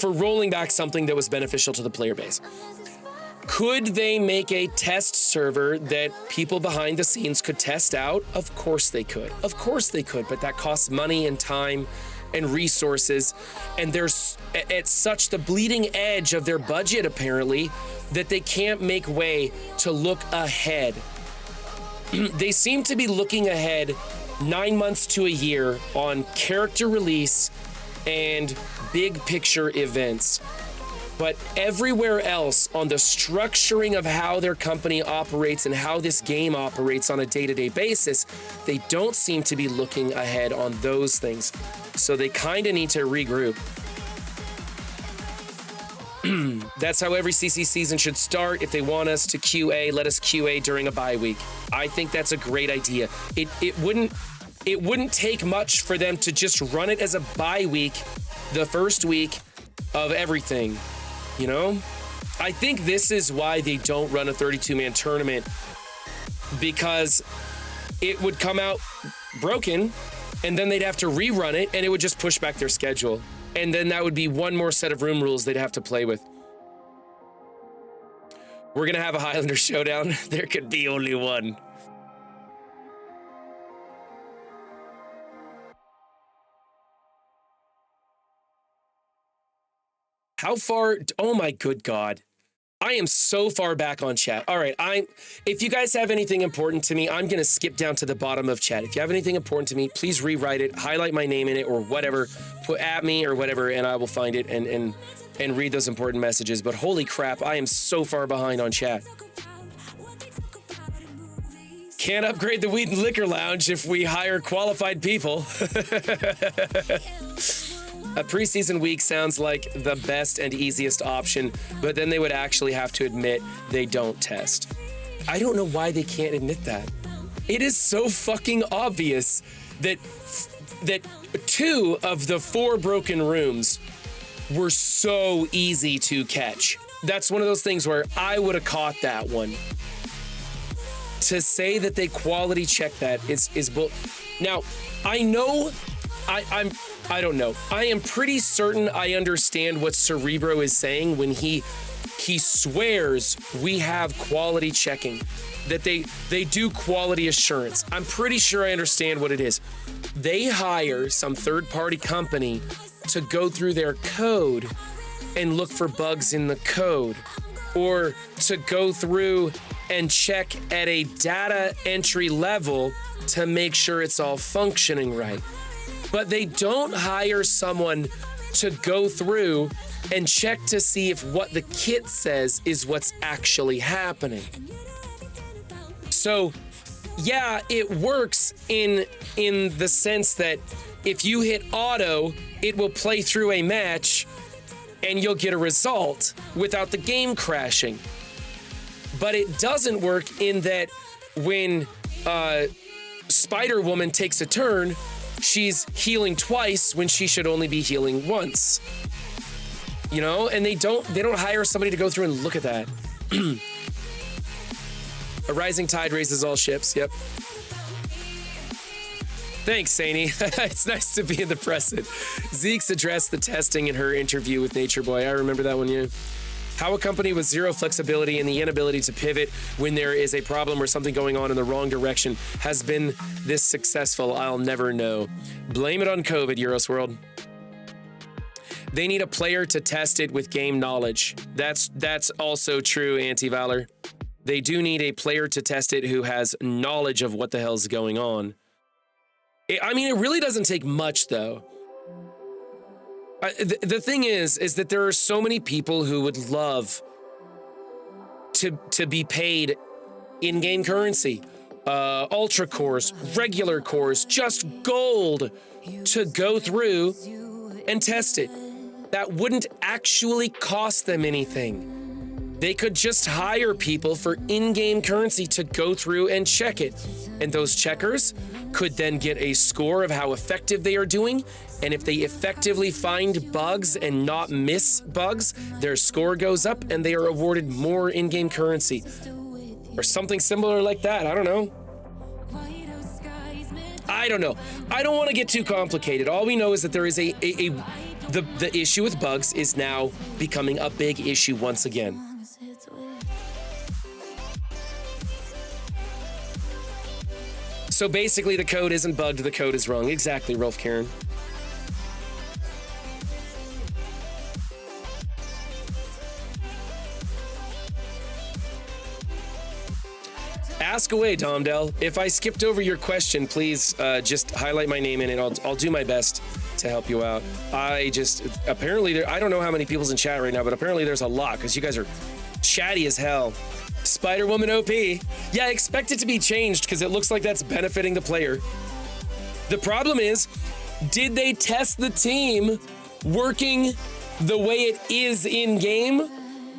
rolling back something that was beneficial to the player base. Could they make a test server that people behind the scenes could test out? Of course they could. Of course they could, but that costs money and time and resources, and there's at such the bleeding edge of their budget, apparently, that they can't make way to look ahead. They seem to be looking ahead 9 months to a year on character release and big picture events. But everywhere else on the structuring of how their company operates and how this game operates on a day-to-day basis, they don't seem to be looking ahead on those things. So they kind of need to regroup. That's how every CC season should start. If they want us to QA, let us QA during a bye week. I think that's a great idea. It wouldn't take much for them to just run it as a bye week the first week of everything, you know? I think this is why they don't run a 32-man tournament, because it would come out broken and then they'd have to rerun it and it would just push back their schedule. And then that would be one more set of room rules they'd have to play with. We're gonna have a Highlander showdown. There could be only one. How far? Oh my good God. I am so far back on chat. All right, if you guys have anything important to me, I'm gonna skip down to the bottom of chat. If you have anything important to me, please rewrite it, highlight my name in it or whatever, put at me or whatever, and I will find it and read those important messages. But holy crap, I am so far behind on chat. Can't upgrade the Weed and Liquor Lounge if we hire qualified people. A preseason week sounds like the best and easiest option, but then they would actually have to admit they don't test. I don't know why they can't admit that. It is so fucking obvious that 2 of the 4 broken rooms were so easy to catch. That's one of those things where I would have caught that one. To say that they quality check that is bull. Now, I know I don't know. I am pretty certain I understand what Cerebro is saying when he swears we have quality checking, that they do quality assurance. I'm pretty sure I understand what it is. They hire some third-party company to go through their code and look for bugs in the code, or to go through and check at a data entry level to make sure it's all functioning right. But they don't hire someone to go through and check to see if what the kit says is what's actually happening. So, yeah, it works in the sense that if you hit auto, it will play through a match and you'll get a result without the game crashing. But it doesn't work in that when Spider-Woman takes a turn, she's healing twice when she should only be healing once. You know, and they don't hire somebody to go through and look at that. A rising tide raises all ships. Yep. Thanks, Saini. It's nice to be in the present. Zeke's addressed the testing in her interview with Nature Boy. I remember that one, yeah. How a company with zero flexibility and the inability to pivot when there is a problem or something going on in the wrong direction has been this successful, I'll never know. Blame it on COVID, Euros World. They need a player to test it with game knowledge. That's also true, Anti-Valor. They do need a player to test it who has knowledge of what the hell's going on. I mean, it really doesn't take much, though. The thing is that there are so many people who would love to be paid in-game currency, ultra cores, regular cores, just gold, to go through and test it. That wouldn't actually cost them anything. They could just hire people for in-game currency to go through and check it. And those checkers could then get a score of how effective they are doing. And if they effectively find bugs and not miss bugs, their score goes up and they are awarded more in-game currency. Or something similar like that. I don't know. I don't know. I don't want to get too complicated. All we know is that there is the issue with bugs is now becoming a big issue once again. So basically the code isn't bugged, the code is wrong. Exactly, Rolf Karen. Ask away, Domdell. If I skipped over your question, please just highlight my name in it. I'll do my best to help you out. Apparently, I don't know how many people's in chat right now, but apparently there's a lot because you guys are chatty as hell. Spider-Woman OP. Yeah, expect it to be changed because it looks like that's benefiting the player. The problem is, did they test the team working the way it is in game,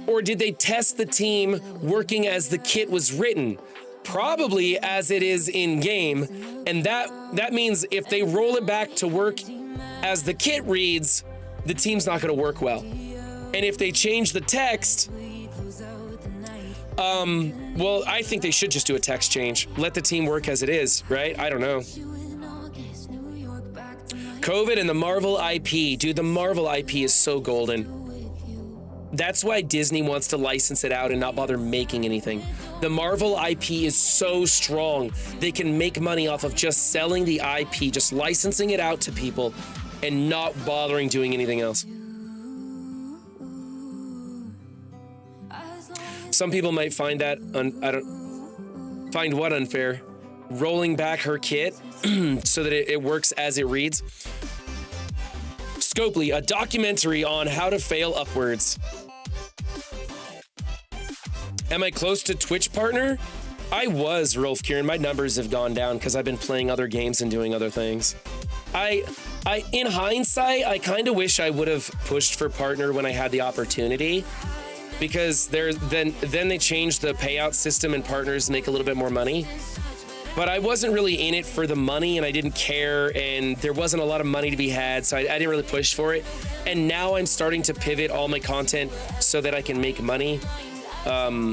or did they test the team working as the kit was written? Probably as it is in game, and that means if they roll it back to work as the kit reads, the team's not going to work well. And if they change the text, well, I think they should just do a text change. Let the team work as it is, right? I don't know. COVID and the Marvel IP. Dude, the Marvel IP is so golden. That's why Disney wants to license it out and not bother making anything. The Marvel IP is so strong. They can make money off of just selling the IP, just licensing it out to people and not bothering doing anything else. Some people might find that, find what unfair? Rolling back her kit so that it works as it reads. Scopely, a documentary on how to fail upwards. Am I close to Twitch partner? I was, Rolf Kieran. My numbers have gone down because I've been playing other games and doing other things. In hindsight, I kind of wish I would have pushed for partner when I had the opportunity, because then they changed the payout system and partners make a little bit more money. But I wasn't really in it for the money, and I didn't care, and there wasn't a lot of money to be had, so I didn't really push for it. And now I'm starting to pivot all my content so that I can make money. I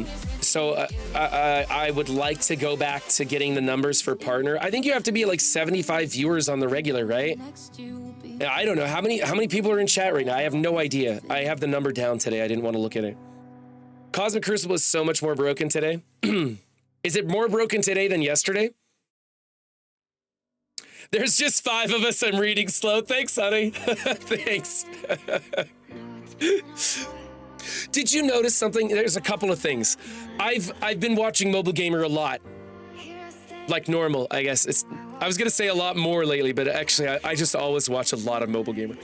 would like to go back to getting the numbers for partner. I think you have to be at like 75 viewers on the regular, right? I don't know. How many people are in chat right now? I have no idea. I have the number down today. I didn't want to look at it. Cosmic Crucible is so much more broken today. Is it more broken today than yesterday? There's just 5 of us. I'm reading slow. Thanks, honey. Thanks. Did you notice something? There's a couple of things. I've been watching Mobile Gamer a lot. Like normal, I guess. I was gonna say a lot more lately, but actually I just always watch a lot of Mobile Gamer.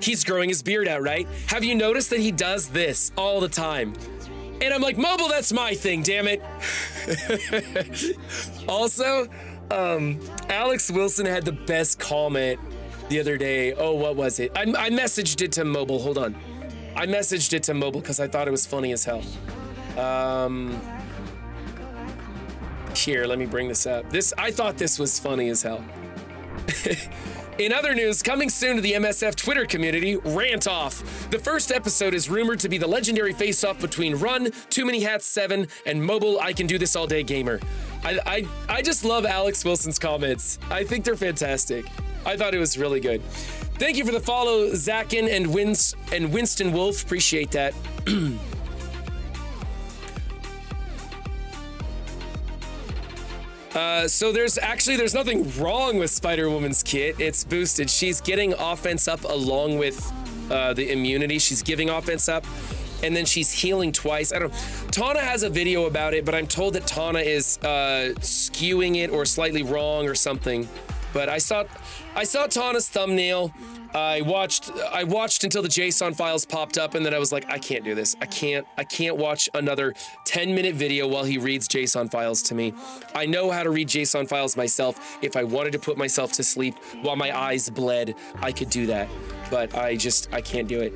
He's growing his beard out, right? Have you noticed that he does this all the time? And I'm like, Mobile, that's my thing, damn it. Also, Alex Wilson had the best comment the other day. Oh, what was it? I messaged it to Mobile, hold on. I messaged it to Mobile because I thought it was funny as hell. Here, let me bring this up. I thought this was funny as hell. In other news, coming soon to the MSF Twitter community, Rant Off. The first episode is rumored to be the legendary face-off between Run, Too Many Hats 7, and Mobile I Can Do This All Day Gamer. I just love Alex Wilson's comments. I think they're fantastic. I thought it was really good. Thank you for the follow, Zachin and Winston Wolf. Appreciate that. So there's nothing wrong with Spider-Woman's kit. It's boosted. She's getting offense up along with the immunity. She's giving offense up, and then she's healing twice. Tana has a video about it, but I'm told that Tana is skewing it or slightly wrong or something. But I saw Tana's thumbnail. I watched until the JSON files popped up, and then I was like, I can't do this. I can't watch another 10-minute video while he reads JSON files to me. I know how to read JSON files myself. If I wanted to put myself to sleep while my eyes bled, I could do that. But I can't do it.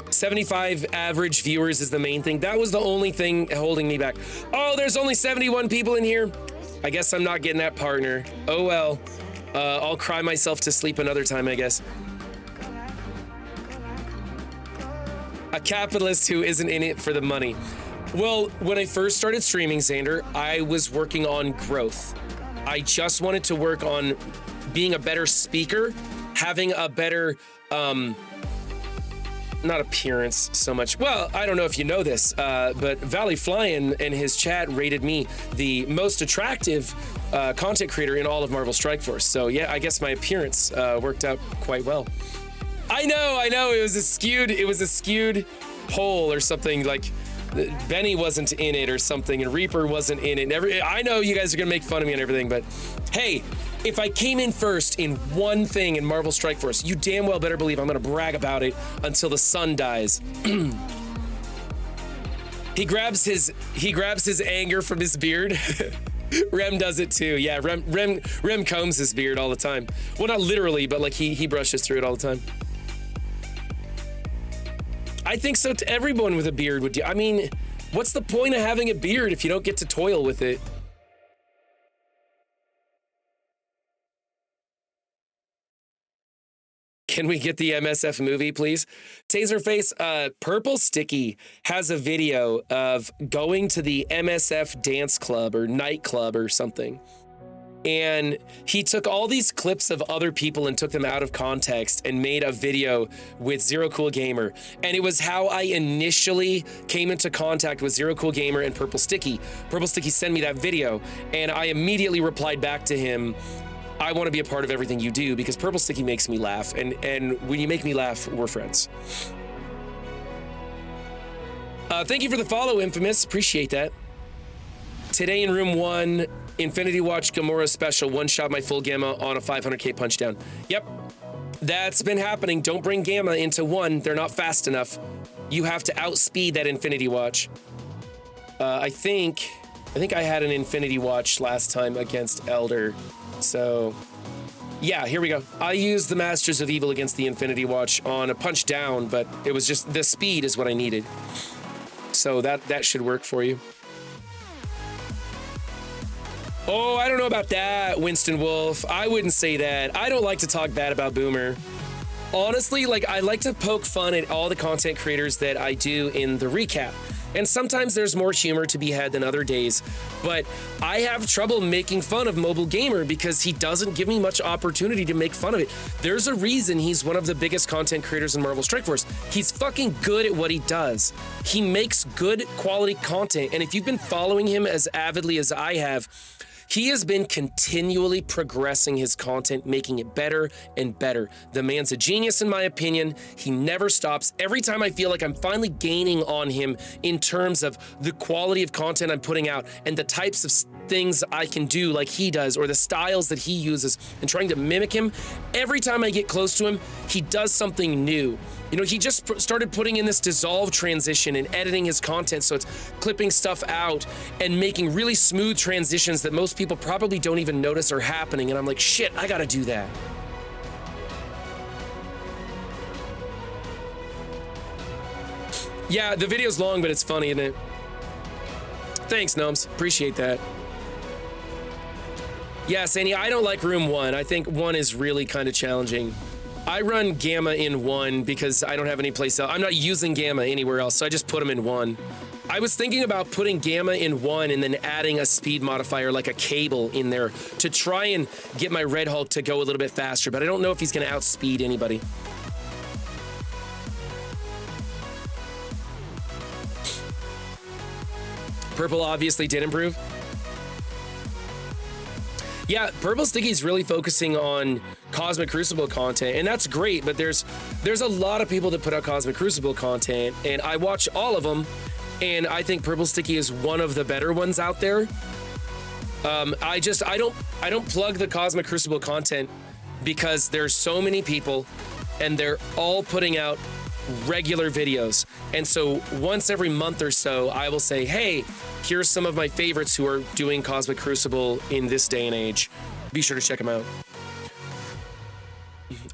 75 average viewers is the main thing. That was the only thing holding me back. Oh, there's only 71 people in here. I guess I'm not getting that partner. Oh well. I'll cry myself to sleep another time, I guess. A capitalist who isn't in it for the money. Well, when I first started streaming, Xander, I was working on growth. I just wanted to work on being a better speaker, having a better, not appearance so much. Well, I don't know if you know this, but Valley Flyin in his chat rated me the most attractive content creator in all of Marvel Strike Force. So yeah, I guess my appearance worked out quite well. I know. It was a skewed poll or something. Like Benny wasn't in it or something, and Reaper wasn't in it. I know you guys are gonna make fun of me and everything, but hey, if I came in first in one thing in Marvel Strike Force, you damn well better believe I'm gonna brag about it until the sun dies. He grabs his anger from his beard. Rem does it too. Yeah, Rem combs his beard all the time. Well, not literally, but like he brushes through it all the time. I think so. To everyone with a beard would do. I mean, what's the point of having a beard if you don't get to toil with it? Can we get the MSF movie, please? Taserface, Purple Sticky has a video of going to the MSF dance club or nightclub or something. And he took all these clips of other people and took them out of context and made a video with Zero Cool Gamer. And it was how I initially came into contact with Zero Cool Gamer and Purple Sticky. Purple Sticky sent me that video, and I immediately replied back to him, I want to be a part of everything you do because Purple Sticky makes me laugh. And when you make me laugh, we're friends. Thank you for the follow, Infamous. Appreciate that. Today in room 1, Infinity Watch Gamora special, one-shot my full Gamma on a 500k punchdown. Yep, that's been happening. Don't bring Gamma into 1. They're not fast enough. You have to outspeed that Infinity Watch. I think I had an Infinity Watch last time against Elder. So, yeah, here we go. I used the Masters of Evil against the Infinity Watch on a punch down, but it was just the speed is what I needed. So that should work for you. Oh, I don't know about that, Winston Wolf. I wouldn't say that. I don't like to talk bad about Boomer. Honestly, like, I like to poke fun at all the content creators that I do in the recap. And sometimes there's more humor to be had than other days, but I have trouble making fun of Mobile Gamer because he doesn't give me much opportunity to make fun of it. There's a reason he's one of the biggest content creators in Marvel Strike Force. He's fucking good at what he does. He makes good quality content, and if you've been following him as avidly as I have, he has been continually progressing his content, making it better and better. The man's a genius, in my opinion. He never stops. Every time I feel like I'm finally gaining on him in terms of the quality of content I'm putting out and the types of things I can do like he does, or the styles that he uses, and trying to mimic him, every time I get close to him, he does something new. You know, he just started putting in this dissolve transition and editing his content, so it's clipping stuff out and making really smooth transitions that most people probably don't even notice are happening, and I'm like, shit, I gotta do that. Yeah, the video's long, but it's funny, isn't it? Thanks, Gnomes. Appreciate that. Yeah, Sandy, I don't like room 1. I think 1 is really kind of challenging. I run Gamma in 1 because I don't have any place else. I'm not using Gamma anywhere else, so I just put them in 1. I was thinking about putting Gamma in 1 and then adding a speed modifier like a cable in there to try and get my Red Hulk to go a little bit faster, but I don't know if he's going to outspeed anybody. Purple obviously did improve. Yeah, Purple Sticky's really focusing on Cosmic Crucible content, and that's great, but there's a lot of people that put out Cosmic Crucible content, and I watch all of them, and I think Purple Sticky is one of the better ones out there. I don't plug the Cosmic Crucible content because there's so many people, and they're all putting out regular videos. And so once every month or so, I will say, hey, here's some of my favorites who are doing Cosmic Crucible in this day and age. Be sure to check them out.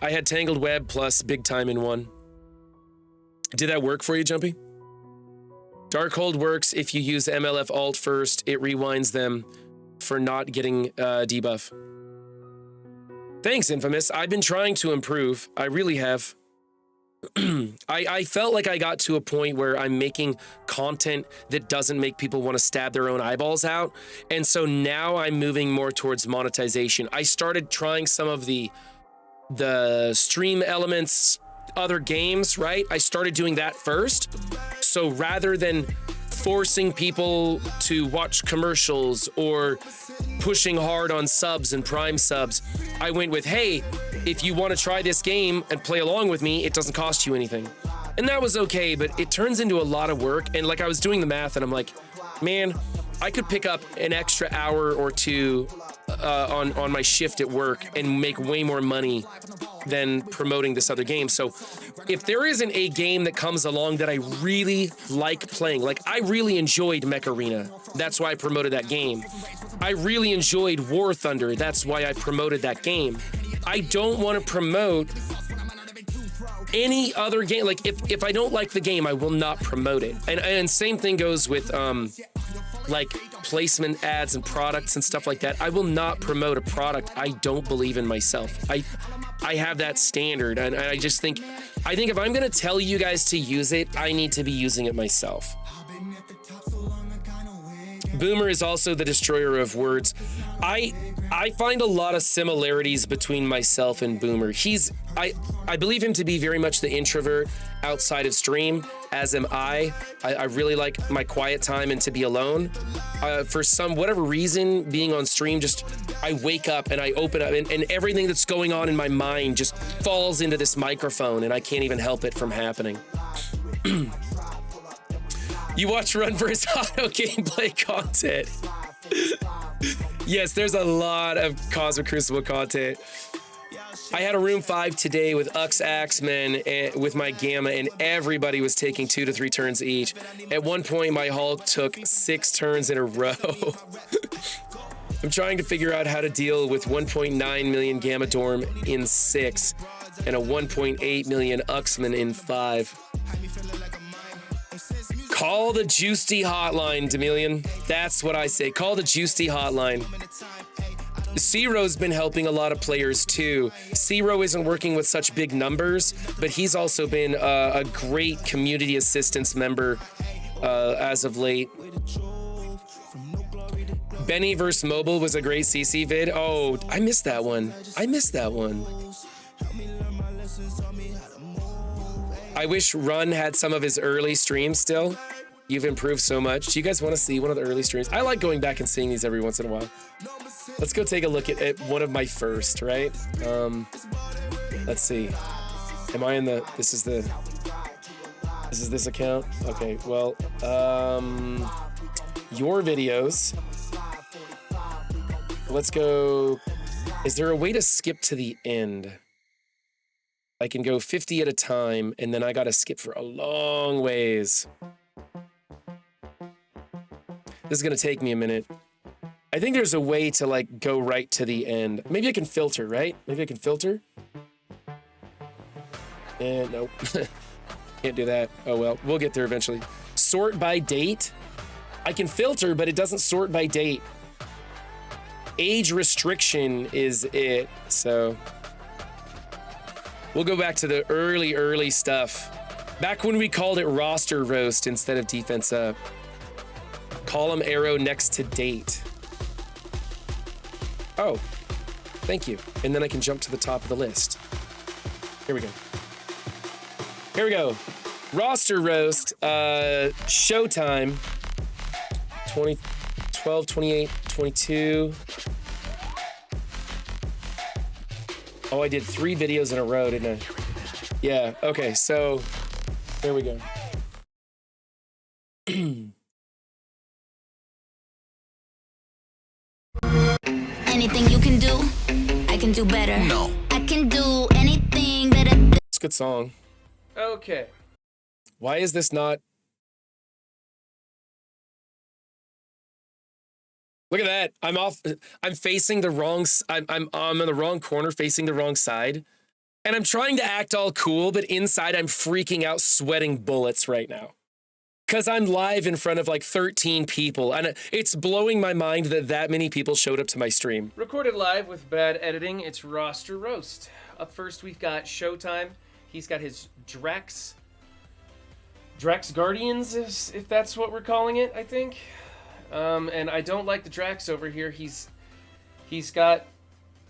I had Tangled Web plus Big Time in 1. Did that work for you, Jumpy? Darkhold works if you use MLF alt first. It rewinds them for not getting debuff. Thanks, Infamous. I've been trying to improve. I really have. I felt like I got to a point where I'm making content that doesn't make people want to stab their own eyeballs out. And so now I'm moving more towards monetization. I started trying some of the stream elements, other games, right? I started doing that first. So rather than forcing people to watch commercials or pushing hard on subs and prime subs, I went with, hey, if you want to try this game and play along with me, it doesn't cost you anything. And that was okay, but it turns into a lot of work. And like I was doing the math and I'm like, man, I could pick up an extra hour or two on my shift at work and make way more money than promoting this other game. So if there isn't a game that comes along that I really like playing, like I really enjoyed Mech Arena, that's why I promoted that game. I really enjoyed War Thunder, that's why I promoted that game. I don't want to promote any other game. Like if I don't like the game, I will not promote it. And same thing goes with like placement ads and products and stuff like that. I will not promote a product I don't believe in myself. I have that standard, and I just think, if I'm gonna tell you guys to use it, I need to be using it myself. Boomer is also the destroyer of words. I find a lot of similarities between myself and Boomer. I believe him to be very much the introvert outside of stream, as am I. I really like my quiet time and to be alone. For whatever reason, being on stream, I wake up and I open up and everything that's going on in my mind just falls into this microphone and I can't even help it from happening. You watch Run vs. Auto gameplay content. Yes, there's a lot of Cosmic Crucible content. I had a room 5 today with Ux Axemen and with my Gamma, and everybody was taking 2 to 3 turns each. At one point, my Hulk took 6 turns in a row. I'm trying to figure out how to deal with 1.9 million Gamma Dorm in 6 and a 1.8 million Uxman in 5. Call the Juicy hotline, Demelian. That's what I say. Call the Juicy hotline. Zero's been helping a lot of players too. Zero isn't working with such big numbers, but he's also been a great community assistance member as of late. Benny vs. Mobile was a great CC vid. Oh, I missed that one. I wish Run had some of his early streams still. You've improved so much. Do you guys want to see one of the early streams? I like going back and seeing these every once in a while. Let's go take a look at one of my first, right? Let's see. Am I in the, this is this account? Okay, well, your videos. Let's go. Is there a way to skip to the end? I can go 50 at a time, and then I gotta skip for a long ways. This is gonna take me a minute. I think there's a way to like go right to the end. Maybe I can filter, right? Maybe I can filter. And nope, can't do that. Oh well, we'll get there eventually. Sort by date. I can filter, but it doesn't sort by date. Age restriction is it, so. We'll go back to the early stuff. Back when we called it roster roast instead of defense up. Column arrow next to date. Oh, thank you. And then I can jump to the top of the list. Here we go. Here we go. Roster roast, showtime. 20, 12, 28, 22. Oh, I did 3 videos in a row, didn't I? Yeah, okay, so there we go. Anything you can do, I can do better. No. I can do anything that It's a good song. Okay. Why is this not? Look at that. I'm off. I'm facing the wrong. I'm in the wrong corner, facing the wrong side. And I'm trying to act all cool, but inside I'm freaking out, sweating bullets right now. Because I'm live in front of like 13 people. And it's blowing my mind that many people showed up to my stream. Recorded live with bad editing. It's roster roast. Up first, we've got Showtime. He's got his Drax Guardians, if that's what we're calling it, I think. And I don't like the Drax over here. He's got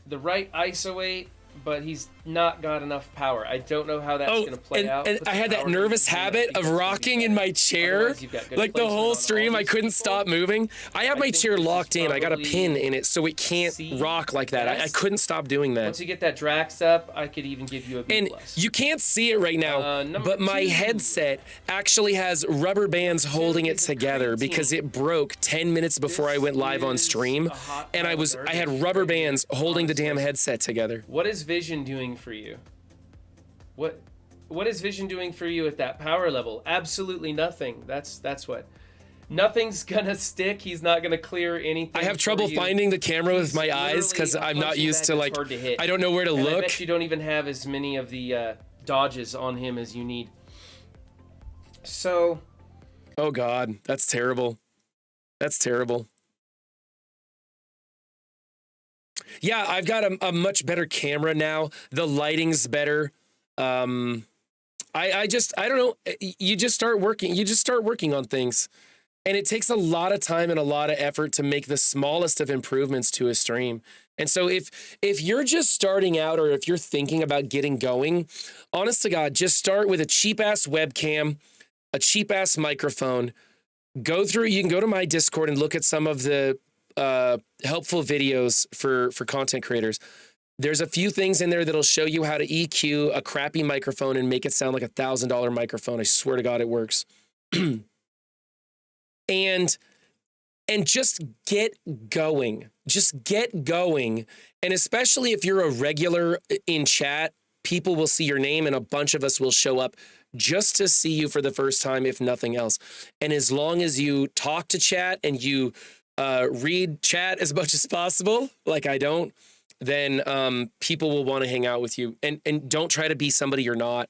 the right ISO 8 but he's not got enough power. I don't know how that's going to play out. And I had that nervous habit of rocking in my chair, like the whole stream. I couldn't stop moving. I have my chair locked in. I got a pin in it so it can't rock like that. I couldn't stop doing that. Once you get that Drax up, I could even give you a B+. And you can't see it right now, but my headset actually has rubber bands holding it together because it broke 10 minutes before I went live on stream, and I had rubber bands holding the damn headset together. What is Vision doing for you? What is Vision doing for you at that power level? Absolutely nothing. That's what. Nothing's gonna stick. He's not gonna clear anything. I have trouble finding the camera with my eyes because I'm not used to, like, I don't know where to look. I bet you don't even have as many of the dodges on him as you need. So. Oh God, that's terrible. That's terrible. Yeah, I've got a much better camera now. The lighting's better. I don't know. You just start working on things. And it takes a lot of time and a lot of effort to make the smallest of improvements to a stream. And so if you're just starting out, or if you're thinking about getting going, honest to God, just start with a cheap ass webcam, a cheap ass microphone. You can go to my Discord and look at some of the helpful videos for content creators. There's a few things in there that'll show you how to EQ a crappy microphone and make it sound like $1,000 microphone. I swear to God, it works. and just get going. Just get going. And especially if you're a regular in chat, people will see your name and a bunch of us will show up just to see you for the first time, if nothing else. And as long as you talk to chat and you read chat as much as possible, like I don't, then people will want to hang out with you. And don't try to be somebody you're not.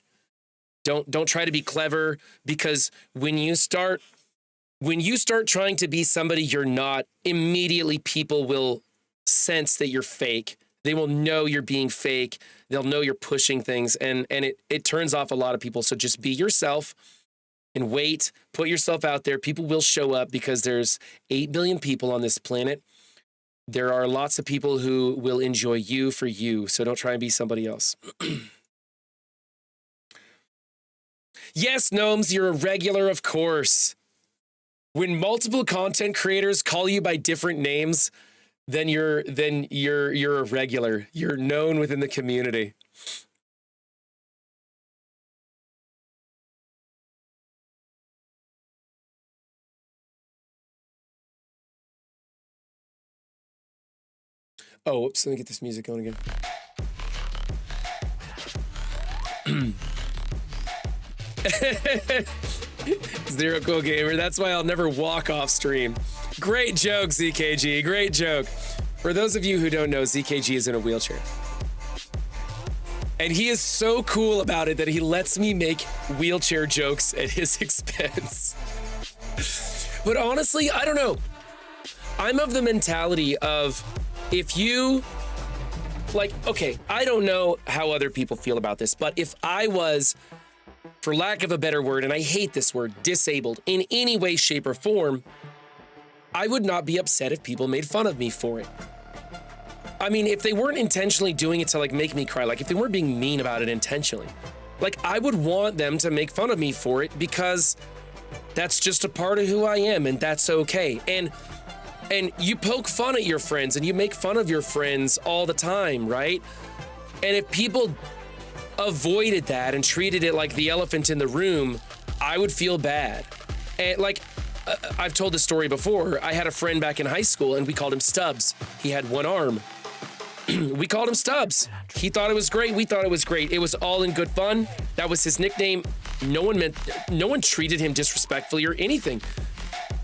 Don't try to be clever, because when you start trying to be somebody you're not, immediately people will sense that you're fake. They will know you're being fake. They'll know you're pushing things, and it turns off a lot of people. So just be yourself and wait, put yourself out there. People will show up because there's 8 billion people on this planet. There are lots of people who will enjoy you for you. So don't try and be somebody else. Yes, Gnomes, you're a regular, of course. When multiple content creators call you by different names, then you're a regular. You're known within the community. Oh, whoops, let me get this music going again. Zero Cool Gamer, that's why I'll never walk off stream. Great joke, ZKG, great joke. For those of you who don't know, ZKG is in a wheelchair. And he is so cool about it that he lets me make wheelchair jokes at his expense. But honestly, I don't know. I'm of the mentality of, if you, like, okay, I don't know how other people feel about this, but if I was, for lack of a better word, and I hate this word, disabled in any way, shape, or form, I would not be upset if people made fun of me for it. I mean, if they weren't intentionally doing it to, like, make me cry, like if they weren't being mean about it intentionally, like, I would want them to make fun of me for it, because that's just a part of who I am, and that's okay. And you poke fun at your friends and you make fun of your friends all the time, right? And if people avoided that and treated it like the elephant in the room, I would feel bad. And like, I've told this story before. I had a friend back in high school and we called him Stubbs. He had one arm. We called him Stubbs. He thought it was great. We thought it was great. It was all in good fun. That was his nickname. No one treated him disrespectfully or anything.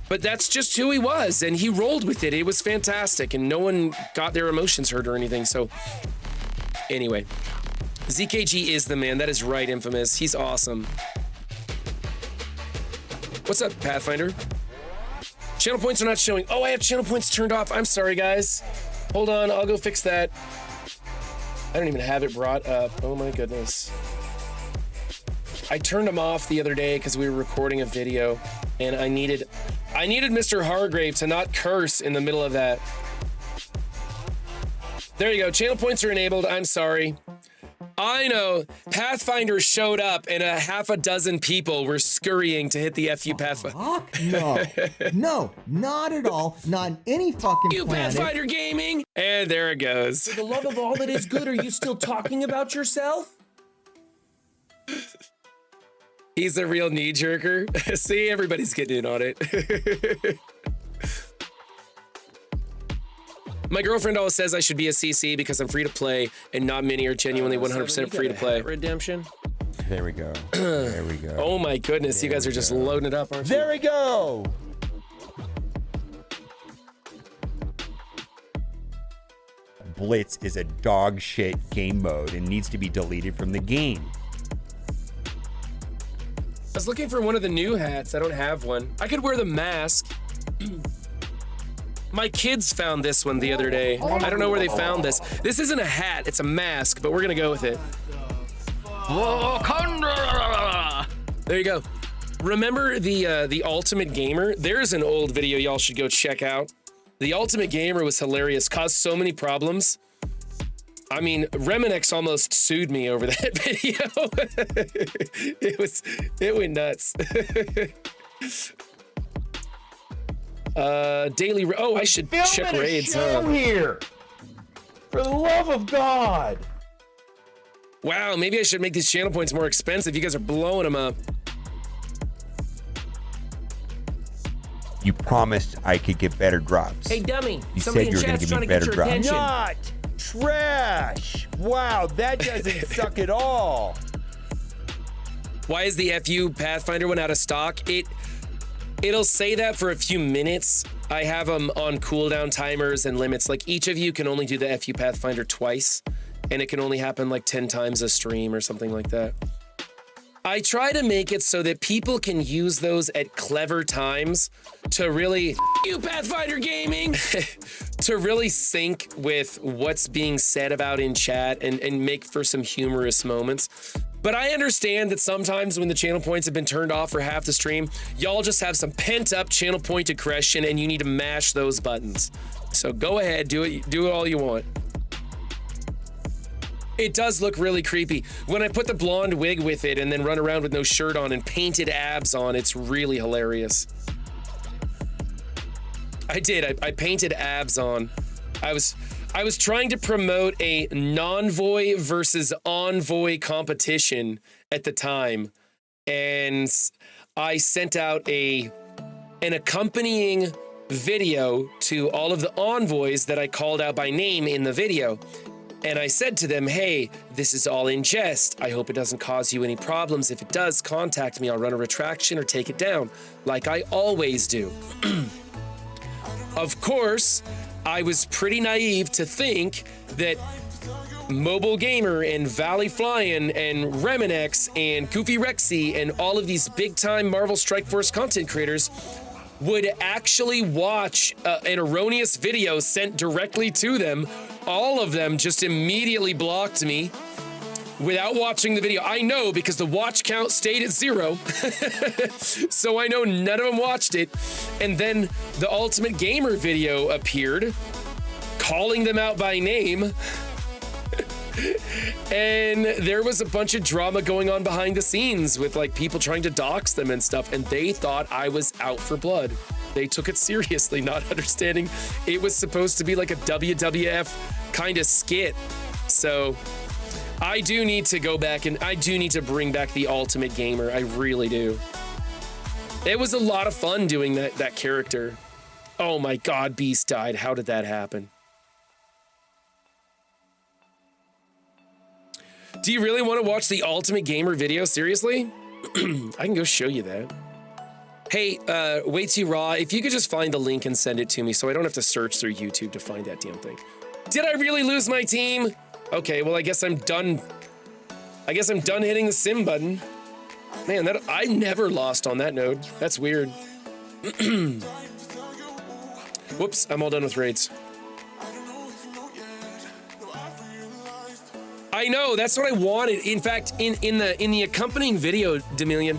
But that's just who he was, and he rolled with it. It was fantastic, and no one got their emotions hurt or anything. So anyway, ZKG is the man. That is right, Infamous. He's awesome. What's up, Pathfinder? Channel points are not showing. Oh, I have channel points turned off. I'm sorry, guys. Hold on, I'll go fix that. I don't even have it brought up. Oh my goodness. I turned them off the other day because we were recording a video, and I needed Mr. Hargrave to not curse in the middle of that. There you go. Channel points are enabled. I'm sorry. I know. Pathfinder showed up and a half a dozen people were scurrying to hit the FU Pathfinder. No, not at all. Not in any fucking You planet. Pathfinder Gaming! And there it goes. For the love of all that is good, are you still talking about yourself? He's a real knee-jerker. See, everybody's getting in on it. My girlfriend always says I should be a CC because I'm free to play, and not many are genuinely 100% free to play. Redemption. There we go. There we go. Oh my goodness, you guys are just loading it up, aren't you? There we go. Blitz is a dog shit game mode and needs to be deleted from the game. I was looking for one of the new hats. I don't have one. I could wear the mask. My kids found this one the other day. I don't know where they found this. This isn't a hat, it's a mask, but we're gonna go with it. There you go. Remember the Ultimate Gamer? There's an old video y'all should go check out. The Ultimate Gamer was hilarious, caused so many problems. I mean, Reminiscing almost sued me over that video. It went nuts. Daily, oh, I should check raids, huh? Here. For the love of God. Wow, maybe I should make these channel points more expensive. You guys are blowing them up. You promised I could get better drops. Hey, dummy. You Somebody said in you were going chat's to give trying me to get better your drops. attention. Not trash. Wow, that doesn't suck at all. Why is the FU Pathfinder one out of stock? It'll say that for a few minutes. I have them on cooldown timers and limits. Like each of you can only do the FU Pathfinder twice, and it can only happen like 10 times a stream or something like that. I try to make it so that people can use those at clever times to really, you Pathfinder Gaming, to really sync with what's being said about in chat and make for some humorous moments. But I understand that sometimes when the channel points have been turned off for half the stream, y'all just have some pent up channel point aggression and you need to mash those buttons. So go ahead, do it all you want. It does look really creepy. When I put the blonde wig with it and then run around with no shirt on and painted abs on, it's really hilarious. I did, I painted abs on. I was trying to promote a non-voy versus envoy competition at the time. And I sent out an accompanying video to all of the envoys that I called out by name in the video. And I said to them, hey, this is all in jest. I hope it doesn't cause you any problems. If it does, contact me. I'll run a retraction or take it down, like I always do. Of course, I was pretty naive to think that Mobile Gamer and Valley Flyin' and Reminiscing and Goofy Rexy and all of these big-time Marvel Strike Force content creators would actually watch an erroneous video sent directly to them. All of them just immediately blocked me without watching the video. I know because the watch count stayed at 0. So I know none of them watched it. And then the Ultimate Gamer video appeared, calling them out by name. And there was a bunch of drama going on behind the scenes with like people trying to dox them and stuff. And they thought I was out for blood. They took it seriously, not understanding it was supposed to be like a WWF kind of skit. So I do need to go back and I do need to bring back the Ultimate Gamer. I really do. It was a lot of fun doing that character. Oh my God, Beast died. How did that happen? Do you really want to watch the Ultimate Gamer video? Seriously? I can go show you that. Hey, Way Too Raw, if you could just find the link and send it to me so I don't have to search through YouTube to find that damn thing. Did I really lose my team? Okay, well, I guess I'm done. I guess I'm done hitting the sim button. Man, I never lost on that node. That's weird. Whoops, I'm all done with raids. I know, that's what I wanted. In fact, in the accompanying video, Demillion,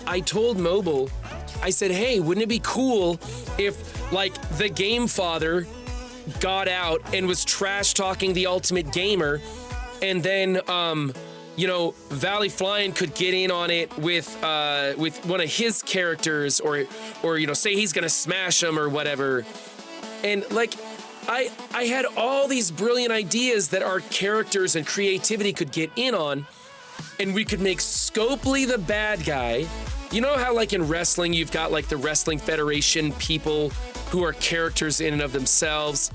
I told Mobile, I said, hey, wouldn't it be cool if, like, the Game Father got out and was trash talking the Ultimate Gamer and then you know, Valley Flying could get in on it with one of his characters, or you know, say he's gonna smash him or whatever. And like, I had all these brilliant ideas that our characters and creativity could get in on, and we could make Scopely the bad guy. You know how like in wrestling, you've got like the Wrestling Federation people who are characters in and of themselves,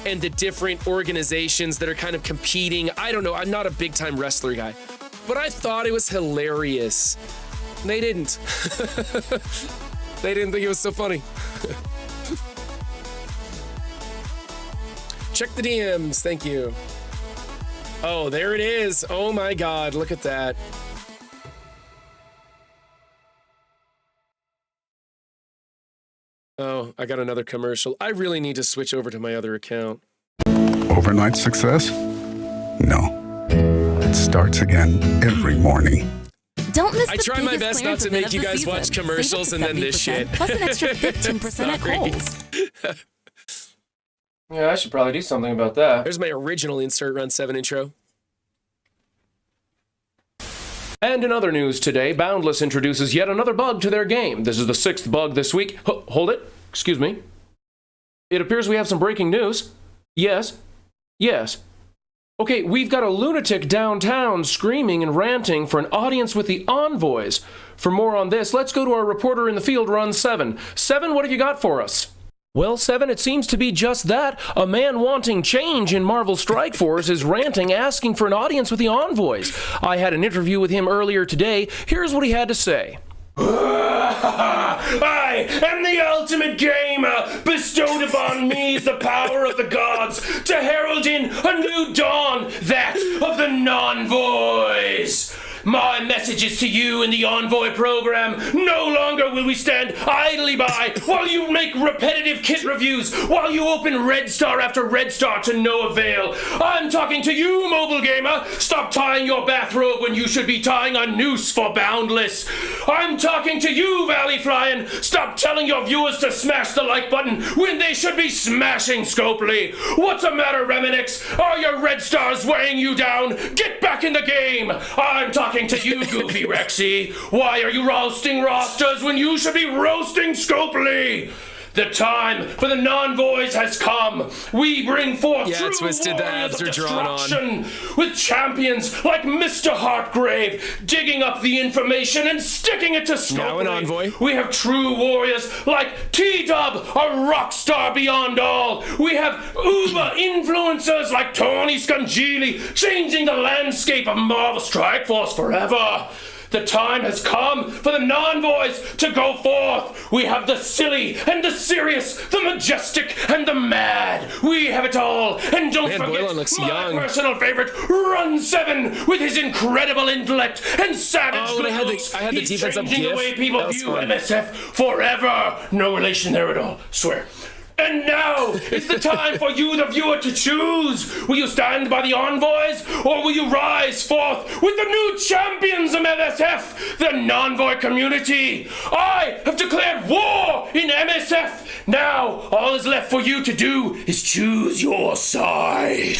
and the different organizations that are kind of competing. I don't know, I'm not a big time wrestler guy, but I thought it was hilarious. They didn't. They didn't think it was so funny. Check the DMs, thank you. Oh, there it is. Oh my God, look at that. Oh, I got another commercial. I really need to switch over to my other account. Overnight success? No. It starts again every morning. Don't miss I the try my biggest best not clearance to event make of you the guys season. watch Save commercials up to and then this 70%, shit. plus an extra 15% at Sorry. Kohl's. Yeah, I should probably do something about that. There's my original Insert Run 7 intro. And in other news today, Boundless introduces yet another bug to their game. This is the 6th bug this week. Hold it. Excuse me. It appears we have some breaking news. Yes. Yes. Okay, we've got a lunatic downtown screaming and ranting for an audience with the envoys. For more on this, let's go to our reporter in the field, Run 7. 7, what have you got for us? Well, 7, it seems to be just that. A man wanting change in Marvel Strike Force is ranting, asking for an audience with the envoys. I had an interview with him earlier today. Here's what he had to say. I am the ultimate gamer. Bestowed upon me is the power of the gods to herald in a new dawn, that of the non-voice. My message is to you in the Envoy program. No longer will we stand idly by while you make repetitive kit reviews, while you open Red Star after Red Star to no avail. I'm talking to you, mobile gamer. Stop tying your bathrobe when you should be tying a noose for Boundless. I'm talking to you, Valley Flying. Stop telling your viewers to smash the like button when they should be smashing Scopely. What's the matter, Reminiscing? Are your Red Stars weighing you down? Get back in the game. I'm talking to you, Goofy Rexy. Why are you roasting rosters when you should be roasting Scopely? The time for the non-voice has come. We bring forth true Twisted, the abs are drawn on. With champions like Mr. Heartgrave digging up the information and sticking it to Scopely. Now an envoy. We have true warriors like T-Dub, a rock star beyond all. We have uber influencers like Tony Scungili changing the landscape of Marvel Strike Force forever. The time has come for the non-voice to go forth. We have the silly and the serious, the majestic and the mad. We have it all. And don't forget my personal favorite, Run 7, with his incredible intellect and savage good looks. I had the defense up changing GIF. the way people view fun. MSF forever. No relation there at all, swear. And now is the time for you, the viewer, to choose. Will you stand by the envoys, or will you rise forth with the new champions of MSF, the non-void community? I have declared war in MSF. Now, all is left for you to do is choose your side.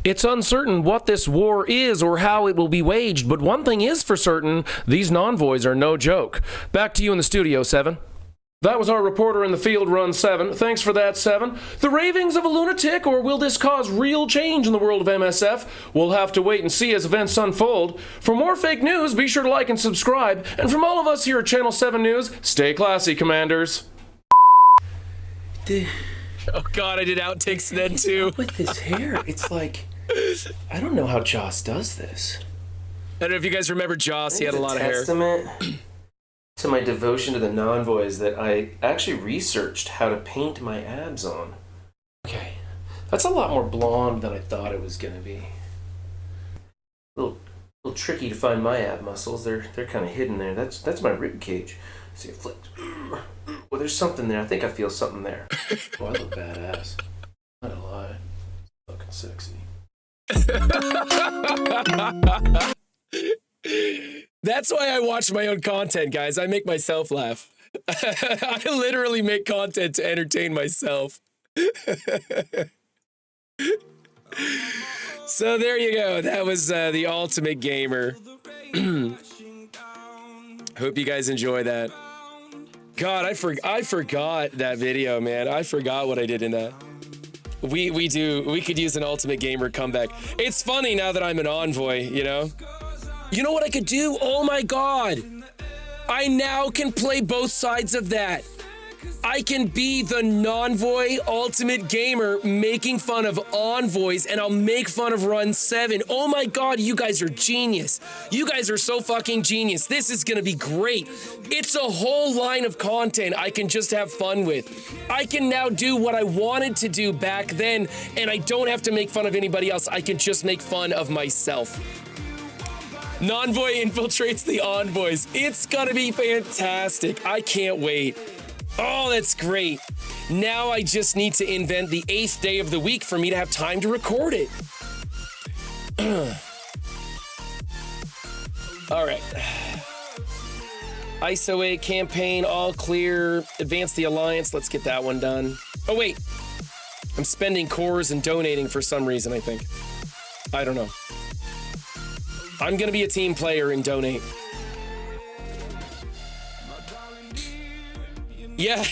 It's uncertain what this war is or how it will be waged, but one thing is for certain, these non-voids are no joke. Back to you in the studio, 7. That was our reporter in the field, Run 7. Thanks for that, 7. The ravings of a lunatic, or will this cause real change in the world of MSF? We'll have to wait and see as events unfold. For more fake news, be sure to like and subscribe. And from all of us here at Channel 7 News, stay classy, Commanders. Oh God, I did outtakes then too. With his hair, it's like, I don't know how Joss does this. I don't know if you guys remember Joss, he had a lot of hair. Testament to my devotion to the non-voice that I actually researched how to paint my abs on. Okay, that's a lot more blonde than I thought it was gonna be. A little tricky to find my ab muscles. They're kind of hidden there. That's my rib cage. See, it flipped. Well, there's something there. I think I feel something there. Oh, I look badass. Not a lie. Fucking sexy. That's why I watch my own content, guys. I make myself laugh. I literally make content to entertain myself. So there you go. That was the Ultimate Gamer. Hope you guys enjoy that. God, I forgot that video, man. I forgot what I did in that. We could use an Ultimate Gamer comeback. It's funny now that I'm an envoy, you know? You know what I could do? Oh my God. I now can play both sides of that. I can be the non-voy Ultimate Gamer making fun of envoys, and I'll make fun of Run 7. Oh my God, you guys are genius. You guys are so fucking genius. This is gonna be great. It's a whole line of content I can just have fun with. I can now do what I wanted to do back then, and I don't have to make fun of anybody else. I can just make fun of myself. Non-voy infiltrates the envoys. It's gonna be fantastic. I can't wait. Oh, that's great. Now I just need to invent the 8th day of the week for me to have time to record it. All right. ISO 8 campaign, all clear. Advance the alliance. Let's get that one done. Oh, wait. I'm spending cores and donating for some reason, I think. I don't know. I'm gonna be a team player and donate. Yeah,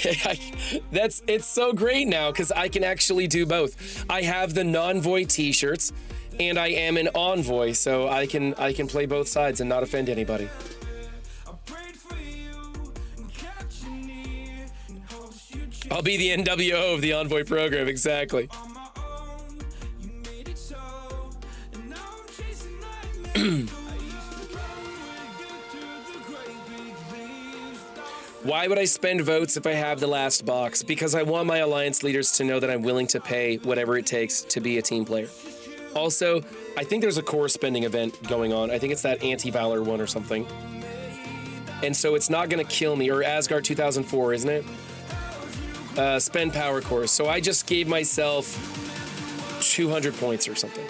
it's so great now because I can actually do both. I have the non-voy t-shirts and I am an envoy, so I can play both sides and not offend anybody. I'll be the NWO of the envoy program, exactly. Why would I spend votes if I have the last box? Because I want my alliance leaders to know that I'm willing to pay whatever it takes to be a team player. Also, I think there's a core spending event going on. I think it's that anti-Valor one or something. And so it's not gonna kill me, or Asgard 2004, isn't it? Spend power cores. So I just gave myself 200 points or something.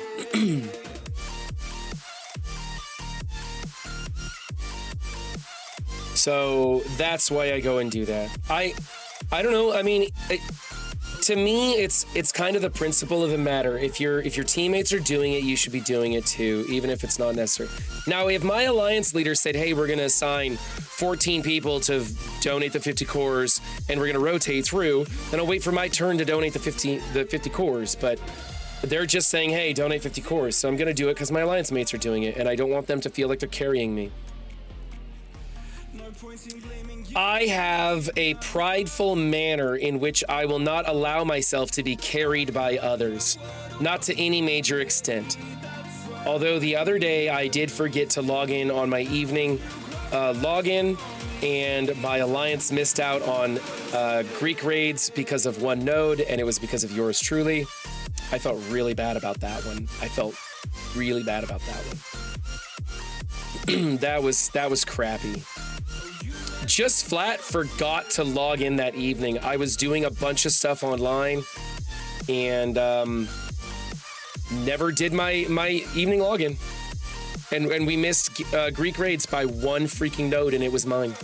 So that's why I go and do that. I don't know. I mean, to me, it's kind of the principle of the matter. If your teammates are doing it, you should be doing it too, even if it's not necessary. Now, if my alliance leader said, "Hey, we're gonna assign 14 people to donate the 50 cores, and we're gonna rotate through," then I'll wait for my turn to donate the 50 cores. But they're just saying, "Hey, donate 50 cores," so I'm gonna do it because my alliance mates are doing it, and I don't want them to feel like they're carrying me. I have a prideful manner in which I will not allow myself to be carried by others, not to any major extent. Although the other day I did forget to log in on my evening login, and my alliance missed out on Greek raids because of one node, and it was because of yours truly. I felt really bad about that one. That was crappy. Just flat forgot to log in that evening. I was doing a bunch of stuff online and never did my evening login. And we missed Greek raids by one freaking node, and it was mine.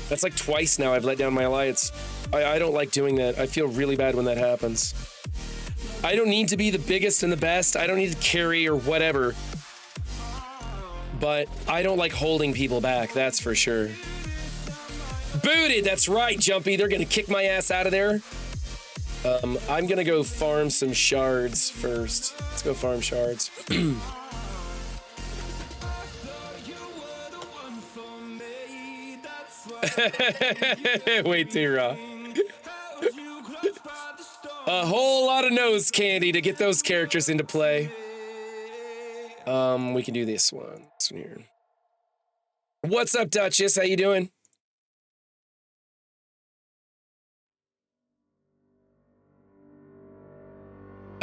That's like twice now I've let down my alliance. I don't like doing that. I feel really bad when that happens. I don't need to be the biggest and the best. I don't need to carry or whatever. But I don't like holding people back, that's for sure. Booted, that's right, Jumpy. They're gonna kick my ass out of there. I'm gonna go farm some shards first. Let's go farm shards. Way too raw. A whole lot of nose candy to get those characters into play. We can do this one here. What's up, Duchess? How you doing?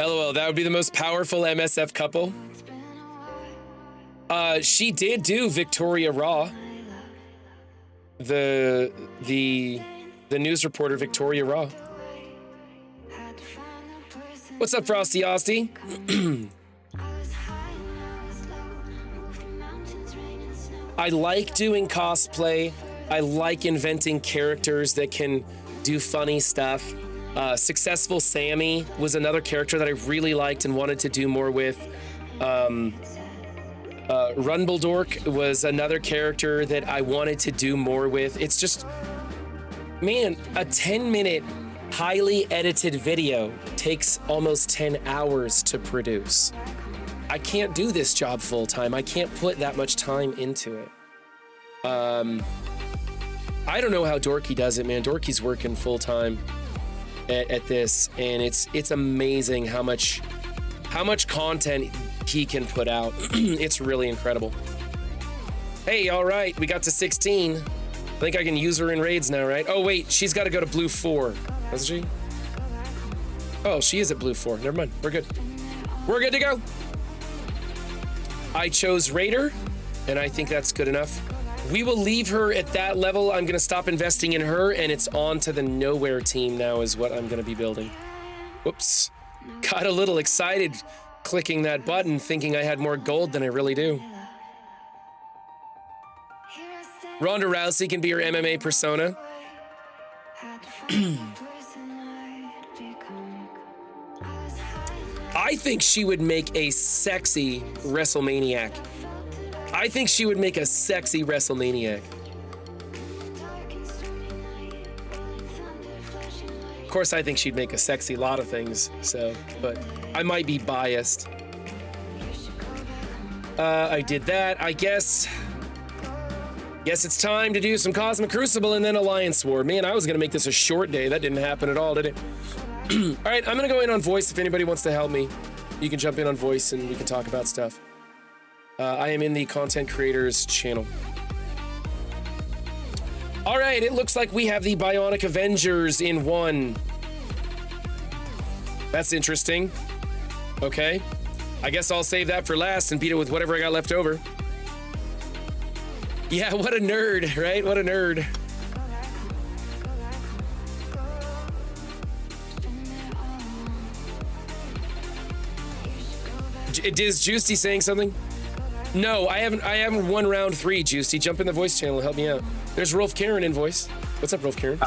LOL, that would be the most powerful MSF couple. She did do Victoria Raw. The news reporter Victoria Raw. What's up, Frosty Osty? I like doing cosplay. I like inventing characters that can do funny stuff. Successful Sammy was another character that I really liked and wanted to do more with. Runbeldork was another character that I wanted to do more with. It's just, man, a 10-minute highly edited video takes almost 10 hours to produce. I can't do this job full time. I can't put that much time into it. I don't know how Dorky does it, man. Dorky's working full time at this, and it's amazing how much content he can put out. It's really incredible. Hey, all right, we got to 16. I think I can use her in raids now, right? Oh wait, she's got to go to blue 4, doesn't she? Oh, she is at blue 4. Never mind, we're good. We're good to go. I chose Raider, and I think that's good enough. We will leave her at that level. I'm gonna stop investing in her, and it's on to the Nowhere team now is what I'm gonna be building. Whoops, got a little excited clicking that button thinking I had more gold than I really do. Ronda Rousey can be her MMA persona. I think she would make a sexy WrestleManiac. I think she would make a sexy WrestleManiac. Of course, I think she'd make a sexy lot of things, so, but I might be biased. I did that, I guess. Guess it's time to do some Cosmic Crucible and then Alliance War. Man, I was gonna make this a short day. That didn't happen at all, did it? All right, I'm gonna go in on voice. If anybody wants to help me, you can jump in on voice and we can talk about stuff. I am in the content creators channel. All right, it looks like we have the Bionic Avengers in one. That's interesting. Okay, I guess I'll save that for last and beat it with whatever I got left over. Yeah, what a nerd, right? What a nerd. Is Juicy saying something? No, I haven't won round 3, Juicy. Jump in the voice channel, help me out. There's Rolf Karen in voice. What's up, Rolf Karen?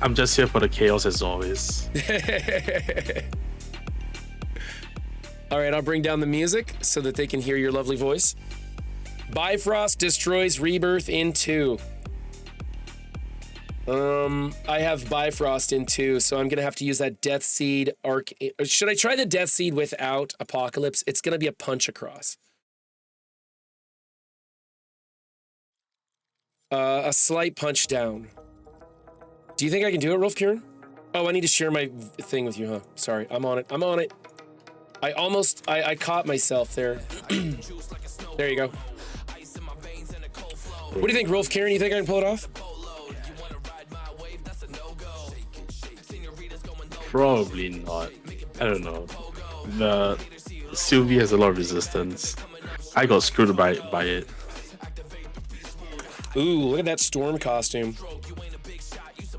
I'm just here for the chaos as always. All right, I'll bring down the music so that they can hear your lovely voice. Bifrost destroys Rebirth in 2. I have Bifrost in 2, so I'm gonna have to use that Death Seed arc. Should I try the Death Seed without Apocalypse? It's gonna be a punch across. A slight punch down. Do you think I can do it, Rolf Kieran? Oh, I need to share my thing with you, huh? Sorry, I'm on it. I'm on it. I caught myself there. There you go. What do you think, Rolf Kieran? You think I can pull it off? Probably not. I don't know. The Sylvie has a lot of resistance. I got screwed by it. Ooh, look at that Storm costume.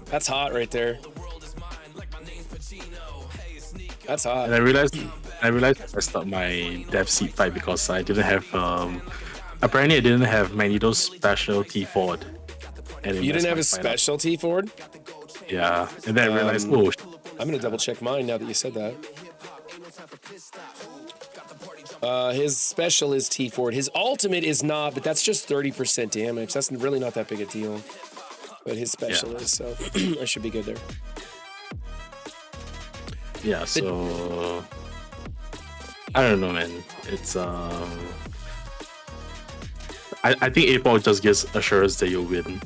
That's hot right there. That's hot. And I realized I messed up my Death Seed fight because I didn't have apparently I didn't have Magneto's special T-Ford. You didn't have a special T-Ford? Yeah. And then I realized, I'm gonna double check mine now that you said that. His special is T-Ford. His ultimate is not, but that's just 30% damage. That's really not that big a deal. But his special is, so I should be good there. Yeah, so I don't know, man. It's I think A-Ball just gives assurance that you'll win.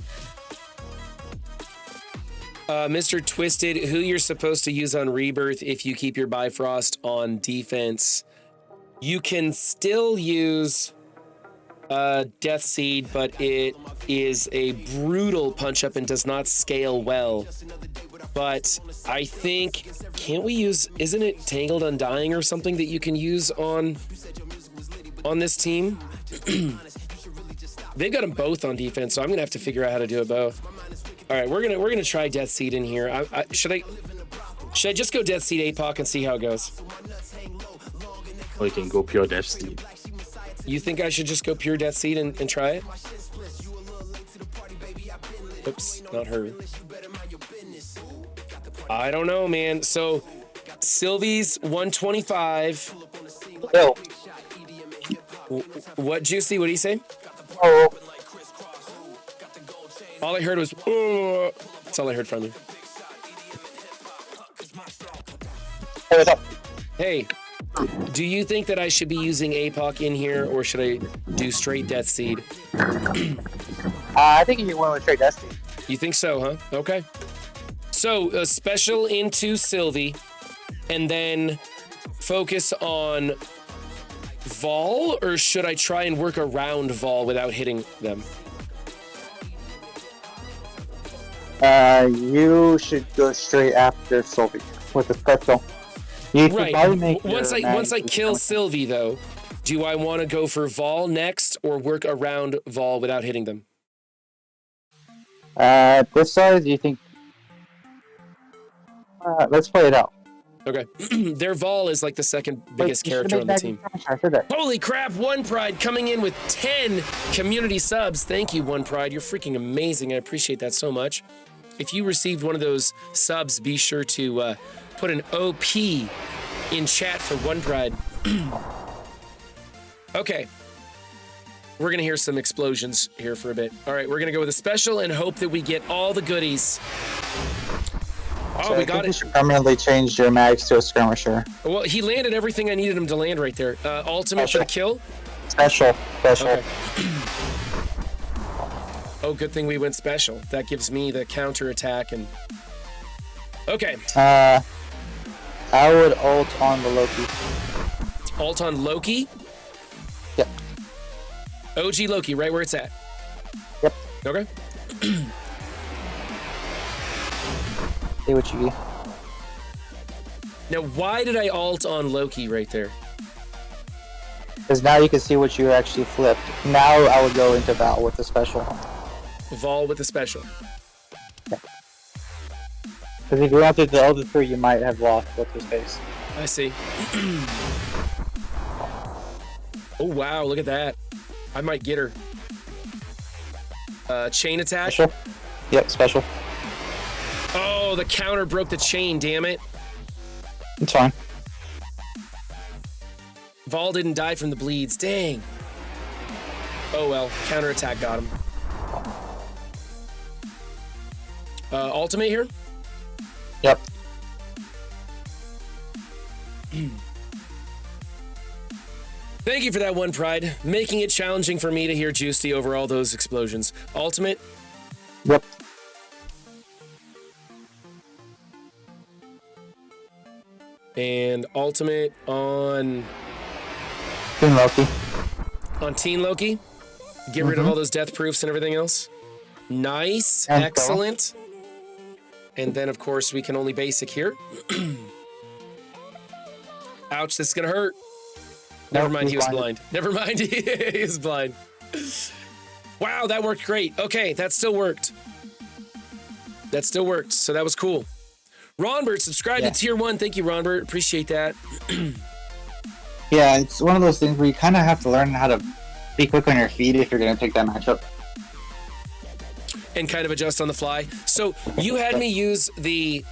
Mr. Twisted, who you're supposed to use on Rebirth if you keep your Bifrost on defense. You can still use Death Seed, but it is a brutal punch-up and does not scale well. But I think, can't we use, isn't it Tangled Undying or something that you can use on this team? They've got them both on defense, so I'm gonna have to figure out how to do it both. All right, we're gonna try Death Seed in here. Should I just go Death Seed APOC and see how it goes? Or you can go pure Death Seed. You think I should just go pure Death Seed and try it? Oops, not her. I don't know, man. So Sylvie's 125. Yo. What, Juicy? What do you say? Oh. All I heard was, that's all I heard from you. Hey, what's up? Hey, do you think that I should be using APOC in here, or should I do straight Death Seed? I think you went with straight Destiny. You think so, huh? Okay. So, a special into Sylvie, and then focus on Vol, or should I try and work around Vol without hitting them? You should go straight after Sylvie with the special. You can Right. probably make Once your I kill Sylvie, though, do I want to go for Vol next, or work around Vol without hitting them? This size, you think? Let's play it out. Okay. Their Vol is like the second biggest character on the team. Holy crap, One Pride coming in with 10 community subs. Thank you, One Pride. You're freaking amazing. I appreciate that so much. If you received one of those subs, be sure to put an OP in chat for One Pride. Okay. We're going to hear some explosions here for a bit. All right, we're going to go with a special and hope that we get all the goodies. Oh, So we I got think you it. should permanently change your mags to a skirmisher. Well, he landed everything I needed him to land right there. Ultimate for the kill. Special. Okay. Oh, good thing we went special. That gives me the counter attack and. Okay. I would ult on the Loki. Ult on Loki. Yep. OG Loki, right where it's at. Yep. Okay. See what you get. Now, why did I ult on Loki right there? Because now you can see what you actually flipped. Now I would go into Val with the special. Vol with the special. Because if you went through the other three, you might have lost what's his face. I see. Oh, wow, look at that. I might get her. Chain attack. Special? Yep, special. Oh, the counter broke the chain, damn it. It's fine. Vol didn't die from the bleeds, dang. Oh well, counter attack got him. Ultimate here? Yep. Thank you for that, One Pride. Making it challenging for me to hear Juicy over all those explosions. Ultimate? Yep. And ultimate on Teen Loki. Teen Loki? Get rid of all those death proofs and everything else? Nice. And excellent. And then, of course, we can only basic here. Ouch, this is gonna hurt. Never mind, he was blind. Never mind, he was blind. Wow, that worked great. Okay, that still worked. That still worked, so that was cool. Ronbert, subscribe to Tier 1. Thank you, Ronbert. Appreciate that. Yeah, it's one of those things where you kind of have to learn how to be quick on your feet if you're going to take that matchup. And kind of adjust on the fly. So you had me use the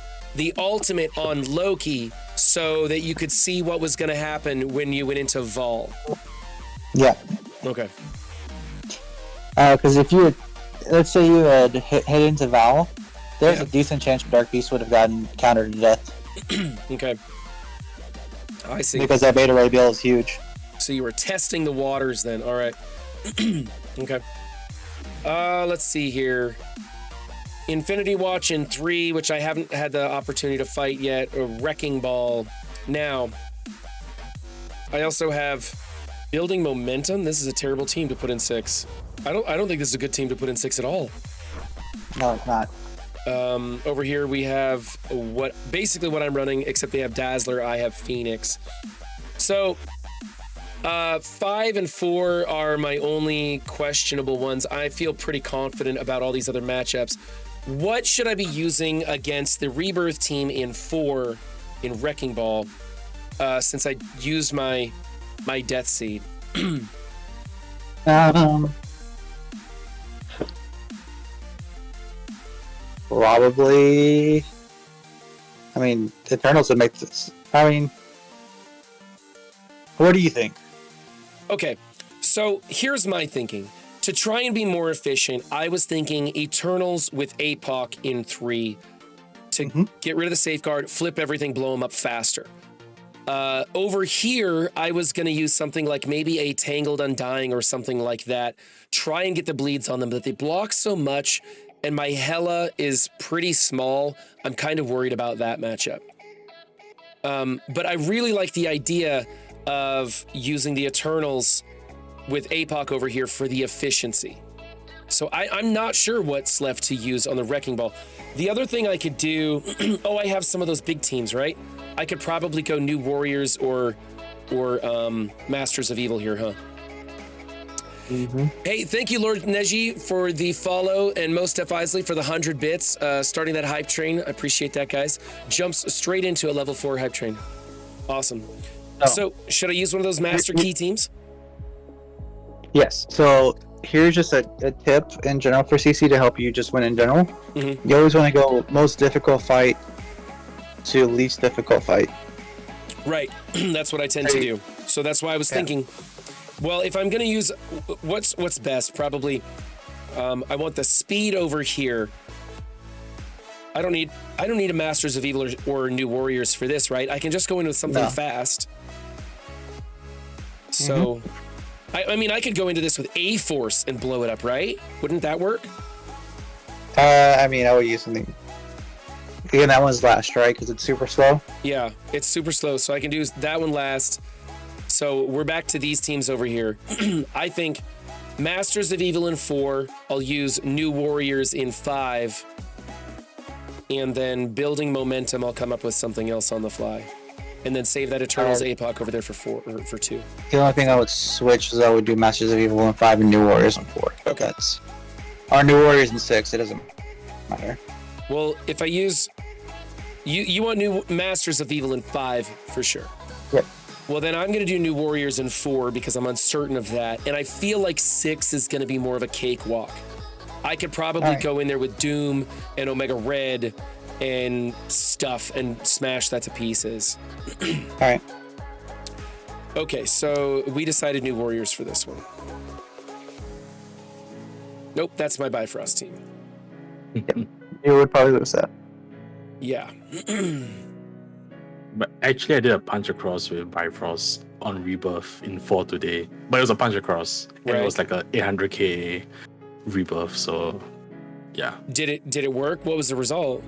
ultimate on Loki so that you could see what was going to happen when you went into Vol. Yeah. Okay. Because if you, let's say you had hit into Val, there's a decent chance your Dark Beast would have gotten countered to death. Okay. I see. Because that Beta Ray Bill is huge. So you were testing the waters then. All right. Okay. Let's see here. Infinity Watch in 3, which I haven't had the opportunity to fight yet. A Wrecking Ball. Now, I also have Building Momentum. This is a terrible team to put in 6. I don't think this is a good team to put in 6 at all. No, it's not. Over here we have basically what I'm running, except they have Dazzler, I have Phoenix. So 5 and 4 are my only questionable ones. I feel pretty confident about all these other matchups. What should I be using against the Rebirth team in 4 in Wrecking Ball, since I used my Death Seed? Probably I mean, Eternals would make this. I mean, what do you think? Okay, so here's my thinking. To try and be more efficient, I was thinking Eternals with APOC in 3 to get rid of the safeguard, flip everything, blow them up faster. Over here, I was going to use something like maybe a Tangled Undying or something like that. Try and get the bleeds on them, but they block so much, and my Hela is pretty small. I'm kind of worried about that matchup. But I really like the idea of using the Eternals with APOC over here for the efficiency. So I'm not sure what's left to use on the Wrecking Ball. The other thing I could do, I have some of those big teams, right? I could probably go New Warriors or Masters of Evil here, huh? Hey, thank you, Lord Neji, for the follow, and MSF Isley for the 100 bits, starting that hype train. I appreciate that, guys. Jumps straight into a level 4 hype train. Awesome. Oh. So, should I use one of those Master Key teams? Yes. So here's just a tip in general for CC to help you just win in general. You always want to go most difficult fight to least difficult fight. Right. That's what I tend to do. So that's why I was thinking, well, if I'm going to use what's best, probably I want the speed over here. I don't need a Masters of Evil or New Warriors for this, right? I can just go in with something fast. So I mean, I could go into this with A-Force and blow it up, right? Wouldn't that work? I mean, I would use something. Again, that one's last, right? Because it's super slow. Yeah, it's super slow, so I can do that one last. So we're back to these teams over here. I think Masters of Evil in 4. I'll use New Warriors in 5. And then building momentum, I'll come up with something else on the fly. And then save that Eternals APOC over there for 4 or for 2. The only thing I would switch is I would do Masters of Evil in 5 and New Warriors in 4. Okay. That's our New Warriors in 6. It doesn't matter. Well, if I use you want New Masters of Evil in 5 for sure. Yep. Well, then I'm going to do New Warriors in 4 because I'm uncertain of that. And I feel like 6 is going to be more of a cakewalk. I could probably go in there with Doom and Omega Red and stuff and smash that to pieces. All right. Okay, so we decided New Warriors for this one. Nope, that's my Bifrost team. You would probably lose that. Yeah. But actually, I did a punch across with Bifrost on Rebirth in 4 today. But it was a punch across. And it was like a 800k Rebirth, so yeah. Did it work? What was the result?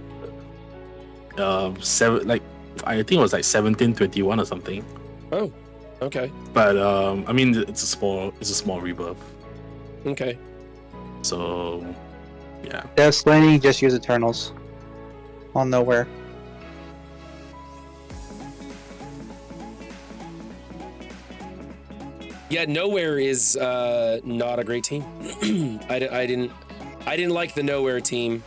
I think it was like 1721 or something. Oh, okay. But I mean, it's a small Rebirth. Okay. So yeah. Death Slaney, just use Eternals on Nowhere. Yeah, Nowhere is not a great team. I didn't like the Nowhere team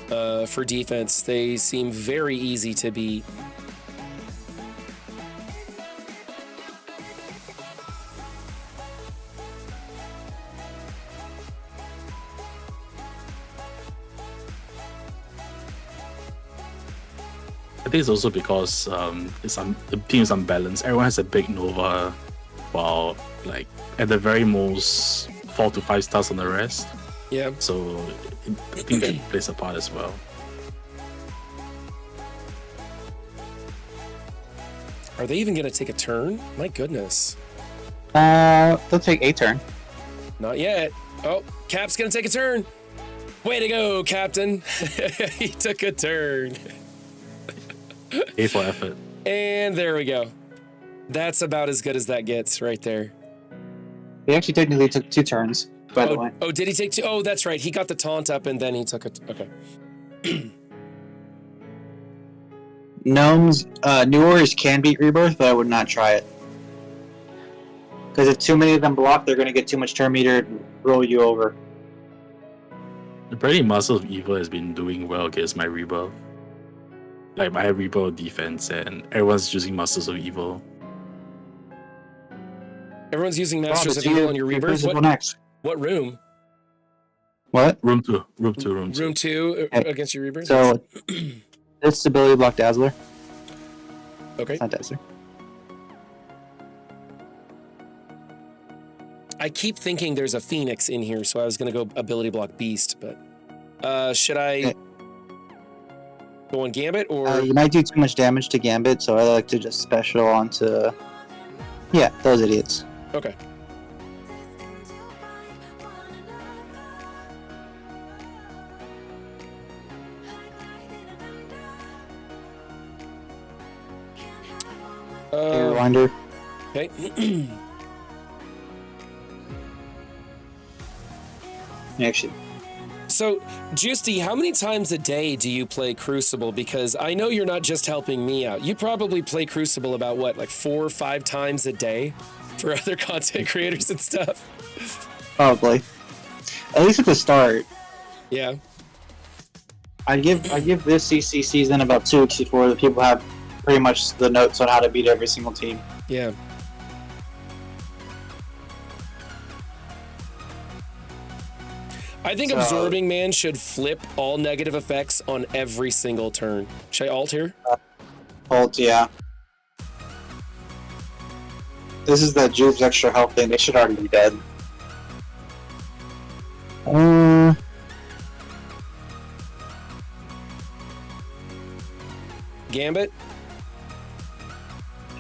for defense. They seem very easy to beat. I think it's also because the team is unbalanced. Everyone has a big Nova, while like at the very most 4 to 5 stars on the rest. Yeah. So I think that plays a part as well. Are they even gonna take a turn? My goodness. They'll take a turn. Not yet. Oh, Cap's gonna take a turn. Way to go, Captain. He took a turn. A for effort. And there we go. That's about as good as that gets right there. He actually technically took 2 turns, by the way. Oh, did he take 2? Oh, that's right. He got the taunt up and then he took it. Okay. Gnomes, New Warriors can beat Rebirth, but I would not try it. Because if too many of them block, they're going to get too much turn meter and roll you over. Apparently, Muscle of Evil has been doing well against my Rebirth. Like, I have Rebirth defense, and everyone's using Masters of Evil. Everyone's using Masters of Evil on your Rebirth? What room? What? Room 2. Room 2 against your Rebirth? So, It's Stability Block Dazzler. Okay. It's not Dazzler. I keep thinking there's a Phoenix in here, so I was gonna go Ability Block Beast, but should I go on Gambit or? You might do too much damage to Gambit, so I like to just special onto. Yeah, those idiots. Okay. Rewinder. Okay. Actually. So, Juicy, how many times a day do you play Crucible? Because I know you're not just helping me out. You probably play Crucible about what, like 4 or 5 times a day for other content creators and stuff? Probably. At least at the start. Yeah. I give this CC season about 2 weeks before the people have pretty much the notes on how to beat every single team. Yeah. I think Absorbing Man should flip all negative effects on every single turn. Should I alt here? Alt, yeah. This is the Juve's extra health thing. They should already be dead. Gambit?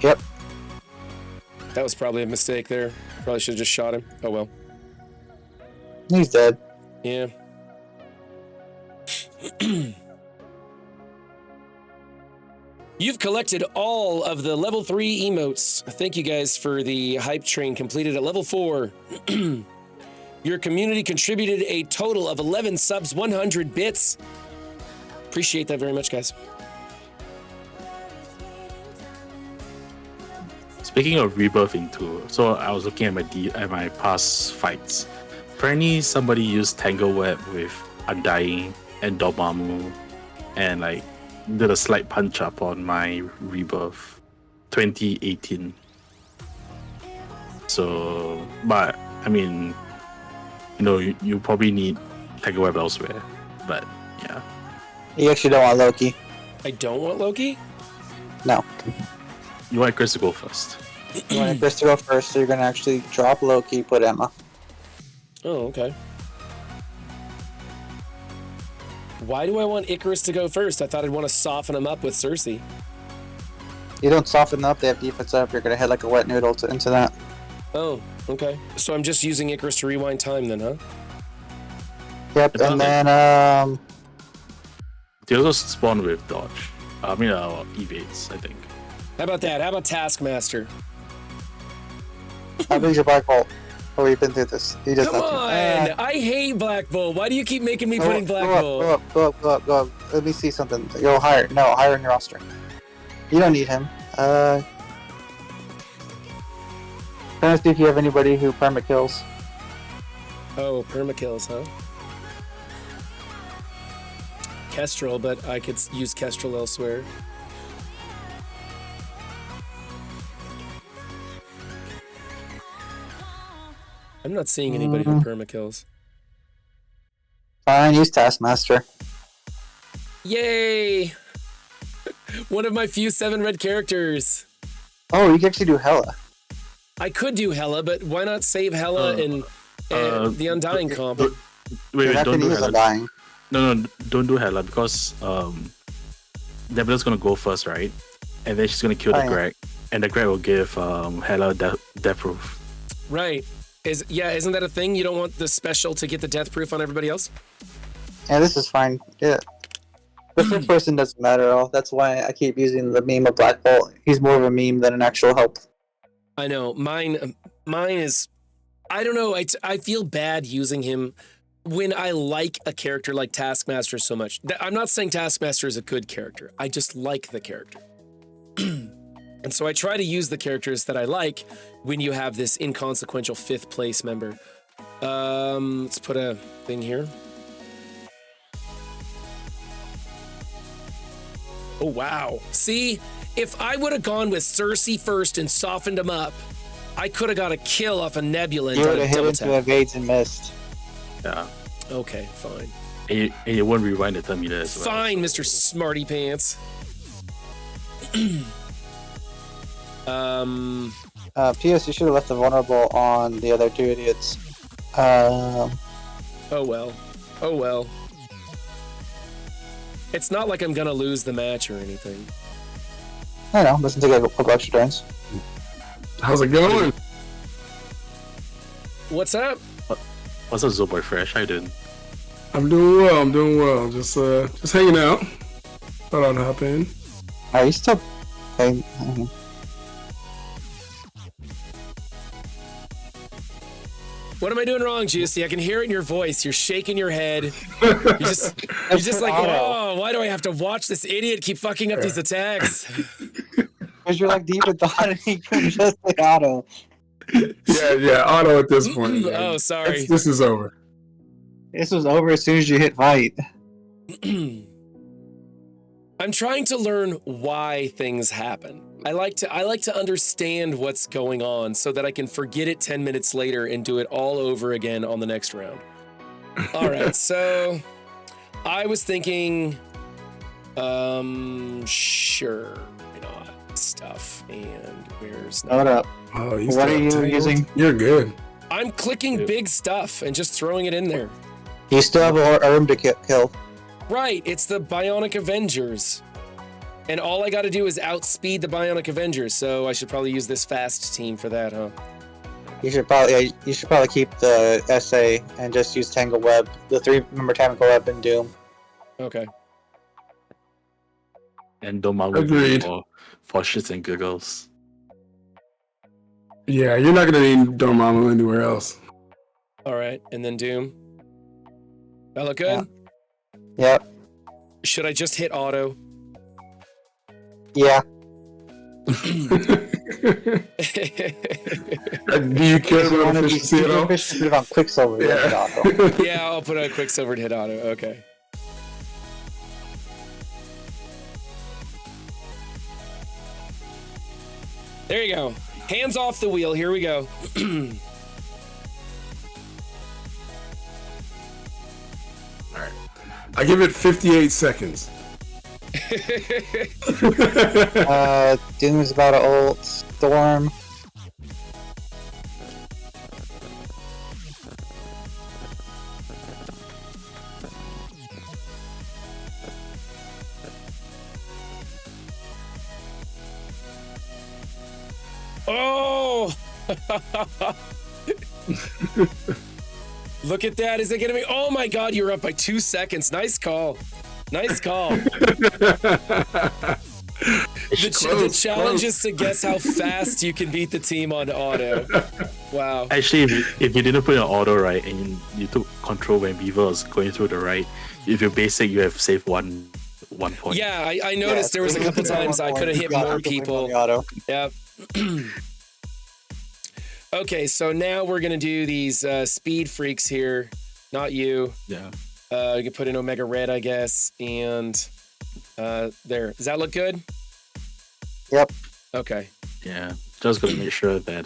Yep. That was probably a mistake there. Probably should have just shot him. Oh well. He's dead. Yeah. You've collected all of the level 3 emotes. Thank you guys for the hype train completed at level 4. Your community contributed a total of 11 subs, 100 bits. Appreciate that very much, guys. Speaking of rebirthing too, so I was looking at my past fights. Apparently somebody used Tangle Web with Undying and Dormammu and like did a slight punch up on my rebirth 2018. So, but I mean, you know, you probably need Tangle Web elsewhere, but yeah. You actually don't want Loki. I don't want Loki? No. You want Chris to go first. You want Chris to go first, so you're gonna actually drop Loki, put Emma. Oh, okay. Why do I want Icarus to go first? I thought I'd want to soften him up with Cersei. You don't soften them up, they have defense up, you're gonna head like a wet noodle into that. Oh, okay. So I'm just using Icarus to rewind time then, huh? Yep, and then, They also spawn with dodge. I mean, evades, I think. How about that? How about Taskmaster? how big's your Black Bolt? Oh, we've been through this. He does Come nothing. on! I hate Black Bull. Why do you keep making me put in Black Bull? Go up. Let me see something. Go higher. No, higher in your roster. You don't need him. Trying to see if you have anybody who perma kills. Oh, permakills, huh? Kestrel, but I could use Kestrel elsewhere. I'm not seeing anybody who permakills. Fine, use Taskmaster. Yay! One of my few 7 red characters. Oh, you can actually do Hela. I could do Hela, but why not save Hela and the Undying comp? Wait, don't do Hela. Undying. No, don't do Hela because Nebula's gonna go first, right? And then she's gonna kill the Greg, and the Greg will give Hela death proof. Right. Isn't that a thing? You don't want the special to get the death proof on everybody else? Yeah, this is fine. Yeah. The first person doesn't matter at all. That's why I keep using the meme of Black Bolt. He's more of a meme than an actual help. I know. Mine is... I don't know. I feel bad using him when I like a character like Taskmaster so much. I'm not saying Taskmaster is a good character. I just like the character. And so I try to use the characters that I like when you have this inconsequential 5th place member. Let's put a thing here. Oh, wow. See, if I would have gone with Cersei first and softened him up, I could have got a kill off a Nebula and You done would a have hit double into tap. evades and missed. Yeah. Okay, fine. And you won't rewind the time either as well. Fine, Mr. Smarty Pants. P.S. You should have left the vulnerable on the other two idiots. Oh well. Oh well. It's not like I'm gonna lose the match or anything. I know, doesn't take a couple extra turns. How's it going? What's up? What's up, Zoboy Fresh? How you doing? I'm doing well. Just hanging out. Thought I'd hop in. Are you still playing? What am I doing wrong, Juicy? I can hear it in your voice. You're shaking your head. You're just like, oh, why do I have to watch this idiot keep fucking up these attacks? Because you're like deep in thought and you can just say auto. Yeah, auto at this point. Oh, sorry. This is over. This was over as soon as you hit fight. I'm trying to learn why things happen. I like to understand what's going on so that I can forget it 10 minutes later and do it all over again on the next round. All right, so I was thinking, sure, why not? Stuff, and where's Hold up. Oh, What are you using? You're good. I'm clicking big stuff and just throwing it in there. You still have a room to kill. Right, it's the Bionic Avengers. And all I gotta do is outspeed the Bionic Avengers, so I should probably use this fast team for that, huh? You should probably keep the SA and just use Tangle Web, the 3-member Tangle Web in Doom. Okay. And Dormammu Agreed. For shits and giggles. Yeah, you're not gonna need Dormammu anywhere else. All right, and then Doom. That look good? Yep. Should I just hit auto? Yeah. Do you care about efficiency at all? Put it on Quicksilver. Yeah. Yeah, I'll put a Quicksilver to hit auto. Okay. There you go. Hands off the wheel. Here we go. All right. I give it 58 seconds. Doom's about to ult. Storm. Oh! Look at that. Is it going to be? Oh my God, you're up by 2 seconds. Nice call. Nice call. The challenge is to guess how fast you can beat the team on auto. Wow. Actually, if you didn't put in auto right and you took control when Beaver was going through the right, if you're basic, you have saved one point. Yeah, I noticed there was a couple times I could have hit more people. Yep. Okay, so now we're gonna do these speed freaks here. Not you. Yeah. You can put in Omega Red, I guess, and there. Does that look good? Yep. Okay. Yeah. Just gonna make sure that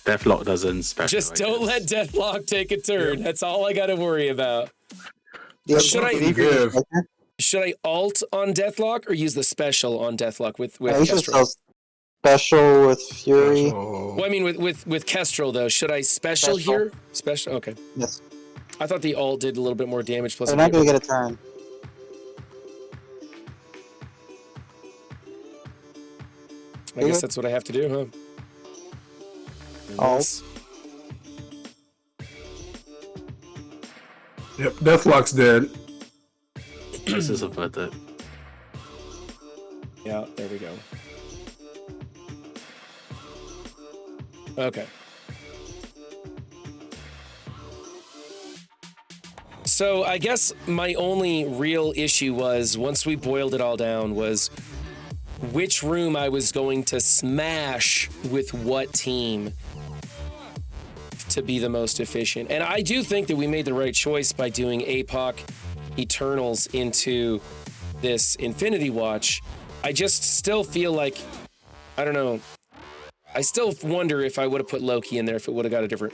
Deathlock doesn't special. Just don't let Deathlock take a turn. Yeah. That's all I gotta worry about. Yeah, Should I alt on Deathlock or use the special on Deathlock with Kestrel? Special with Fury. Well, I mean with Kestrel though. Should I special here? Special. Okay. Yes. I thought the alt did a little bit more damage. Plus, they're not gonna get a turn. I guess that's what I have to do, huh? Alt. Yep, Deathlock's dead. This is about that. Yeah, there we go. Okay. So I guess my only real issue was, once we boiled it all down, was which room I was going to smash with what team to be the most efficient. And I do think that we made the right choice by doing APOC Eternals into this Infinity Watch. I just still feel like, I don't know, I still wonder if I would have put Loki in there if it would have got a different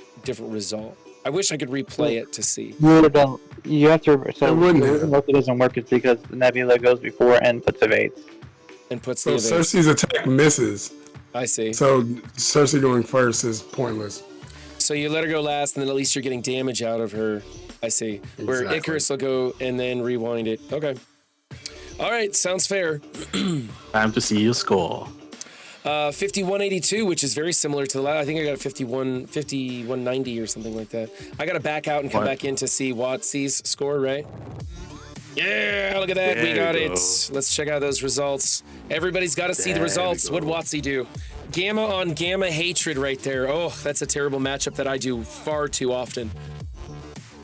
result. I wish I could replay it to see. You would have done. You have to. So It wouldn't the have. reason it doesn't work is because Nebula goes before and puts evades. And puts So the evades. Cersei's attack misses. I see. So Cersei going first is pointless. So you let her go last, and then at least you're getting damage out of her. I see. Where Exactly. Icarus will go and then rewind it. Okay. All right, sounds fair. Time to see you score. 5182, which is very similar to the last. I think I got a 5190 or something like that. I got to back out and come back in to see Watsy's score, right? Yeah, look at that. We got it. Let's check out those results. Everybody's got to see the results. What'd Watsy do? Gamma on Gamma hatred right there. Oh, that's a terrible matchup that I do far too often.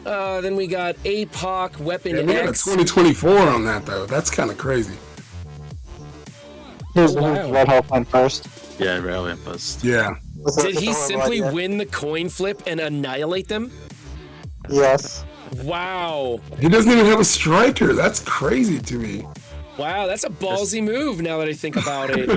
Then we got APOC, Weapon Yeah, we got a X. 2024 on that, though. That's kind of crazy. Here's wow. Red Hawk went first. Yeah, Rail and Bust. Yeah. Did he simply win the coin flip and annihilate them? Yes. Wow. He doesn't even have a striker. That's crazy to me. Wow, that's a ballsy move now that I think about it.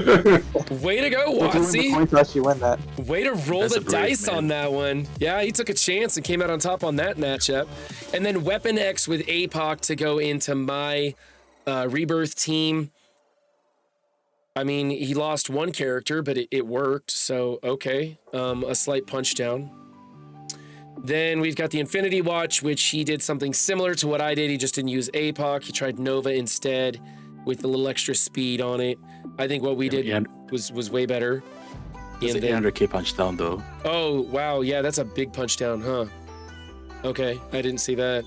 Way to go, Watsy. You win that. Way to roll That's the a brave dice man. on that one. Yeah, he took a chance and came out on top on that matchup. And then Weapon X with APOC to go into my Rebirth team. I mean, he lost one character, but it worked, so okay. A slight punch down. Then we've got the Infinity Watch, which he did something similar to what I did. He just didn't use APOC. He tried Nova instead with a little extra speed on it. I think what we did was way better. It's an 800k punch down though. Oh, wow. Yeah, that's a big punch down, huh? Okay, I didn't see that.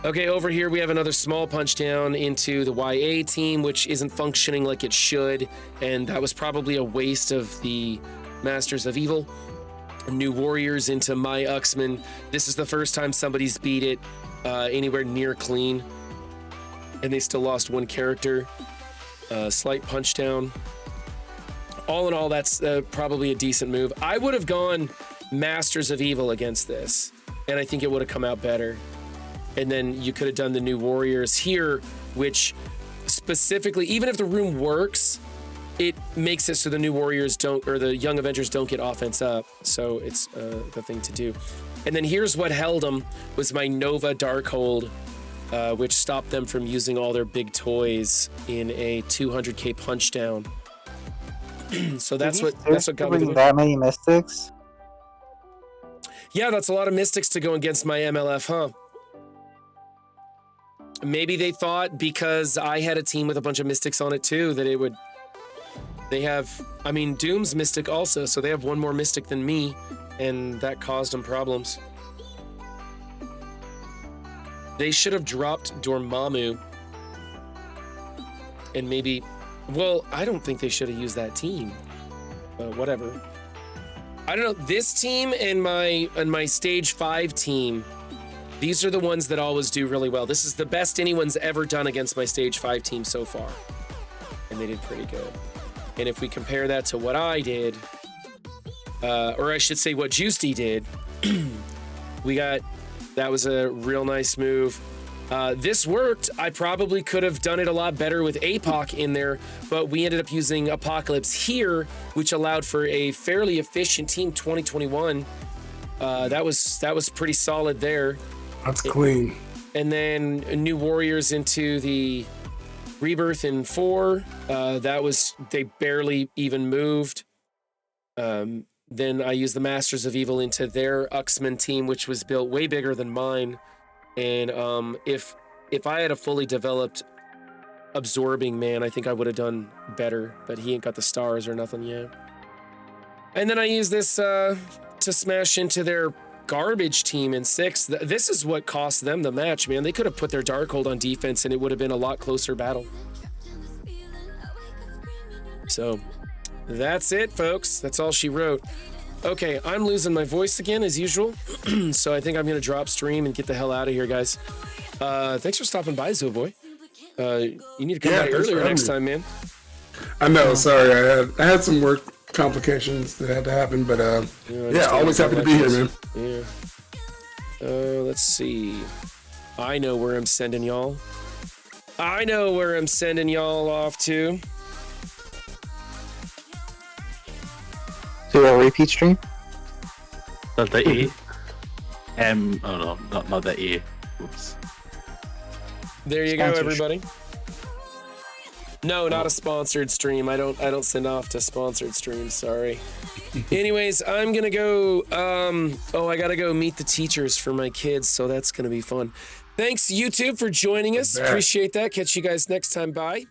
Okay, over here we have another small punch down into the YA team, which isn't functioning like it should. And that was probably a waste of the Masters of Evil. New Warriors into my Uxman. This is the first time somebody's beat it anywhere near clean. And they still lost one character. Slight punch down. All in all, that's probably a decent move. I would have gone Masters of Evil against this, and I think it would have come out better. And then you could have done the New Warriors here, which specifically, even if the room works, it makes it so the New Warriors don't, or the Young Avengers don't get offense up. So it's the thing to do. And then here's what held them was my Nova Darkhold, which stopped them from using all their big toys in a 200k punch down. So that's what got me. That many mystics? Yeah, that's a lot of mystics to go against my MLF, huh? Maybe they thought because I had a team with a bunch of mystics on it too that it would. They have, I mean, Doom's mystic also, so they have one more mystic than me, and that caused them problems. They should have dropped Dormammu, and maybe. Well, I don't think they should have used that team. Whatever. I don't know. This team and my stage 5 team, these are the ones that always do really well. This is the best anyone's ever done against my stage 5 team so far. And they did pretty good. And if we compare that to what I did, or I should say what Juicy did, that was a real nice move. This worked. I probably could have done it a lot better with APOC in there, but we ended up using Apocalypse here, which allowed for a fairly efficient team 2021. That was pretty solid there. That's clean. And then New Warriors into the Rebirth in 4. They barely even moved. Then I used the Masters of Evil into their Uxman team, which was built way bigger than mine. And if I had a fully developed Absorbing Man, I think I would have done better, but he ain't got the stars or nothing yet. And then I used this to smash into their garbage team in 6. This is what cost them the match, man. They could have put their Darkhold on defense and it would have been a lot closer battle. So that's it, folks. That's all she wrote. Okay, I'm losing my voice again as usual, so I think I'm gonna drop stream and get the hell out of here, guys. Thanks for stopping by, Zooboy. You need to come by earlier next time, man. I know. Sorry, I had some work complications that had to happen, but always happy to be here, man. Yeah. Let's see. I know where I'm sending y'all. I know where I'm sending y'all off to. To a repeat stream? The A. M. Oh no, not the A. Oops. There you go, everybody. No, not a sponsored stream. I don't send off to sponsored streams. Sorry. Anyways, I'm gonna go. I gotta go meet the teachers for my kids, so that's gonna be fun. Thanks YouTube for joining us. Appreciate that. Catch you guys next time. Bye.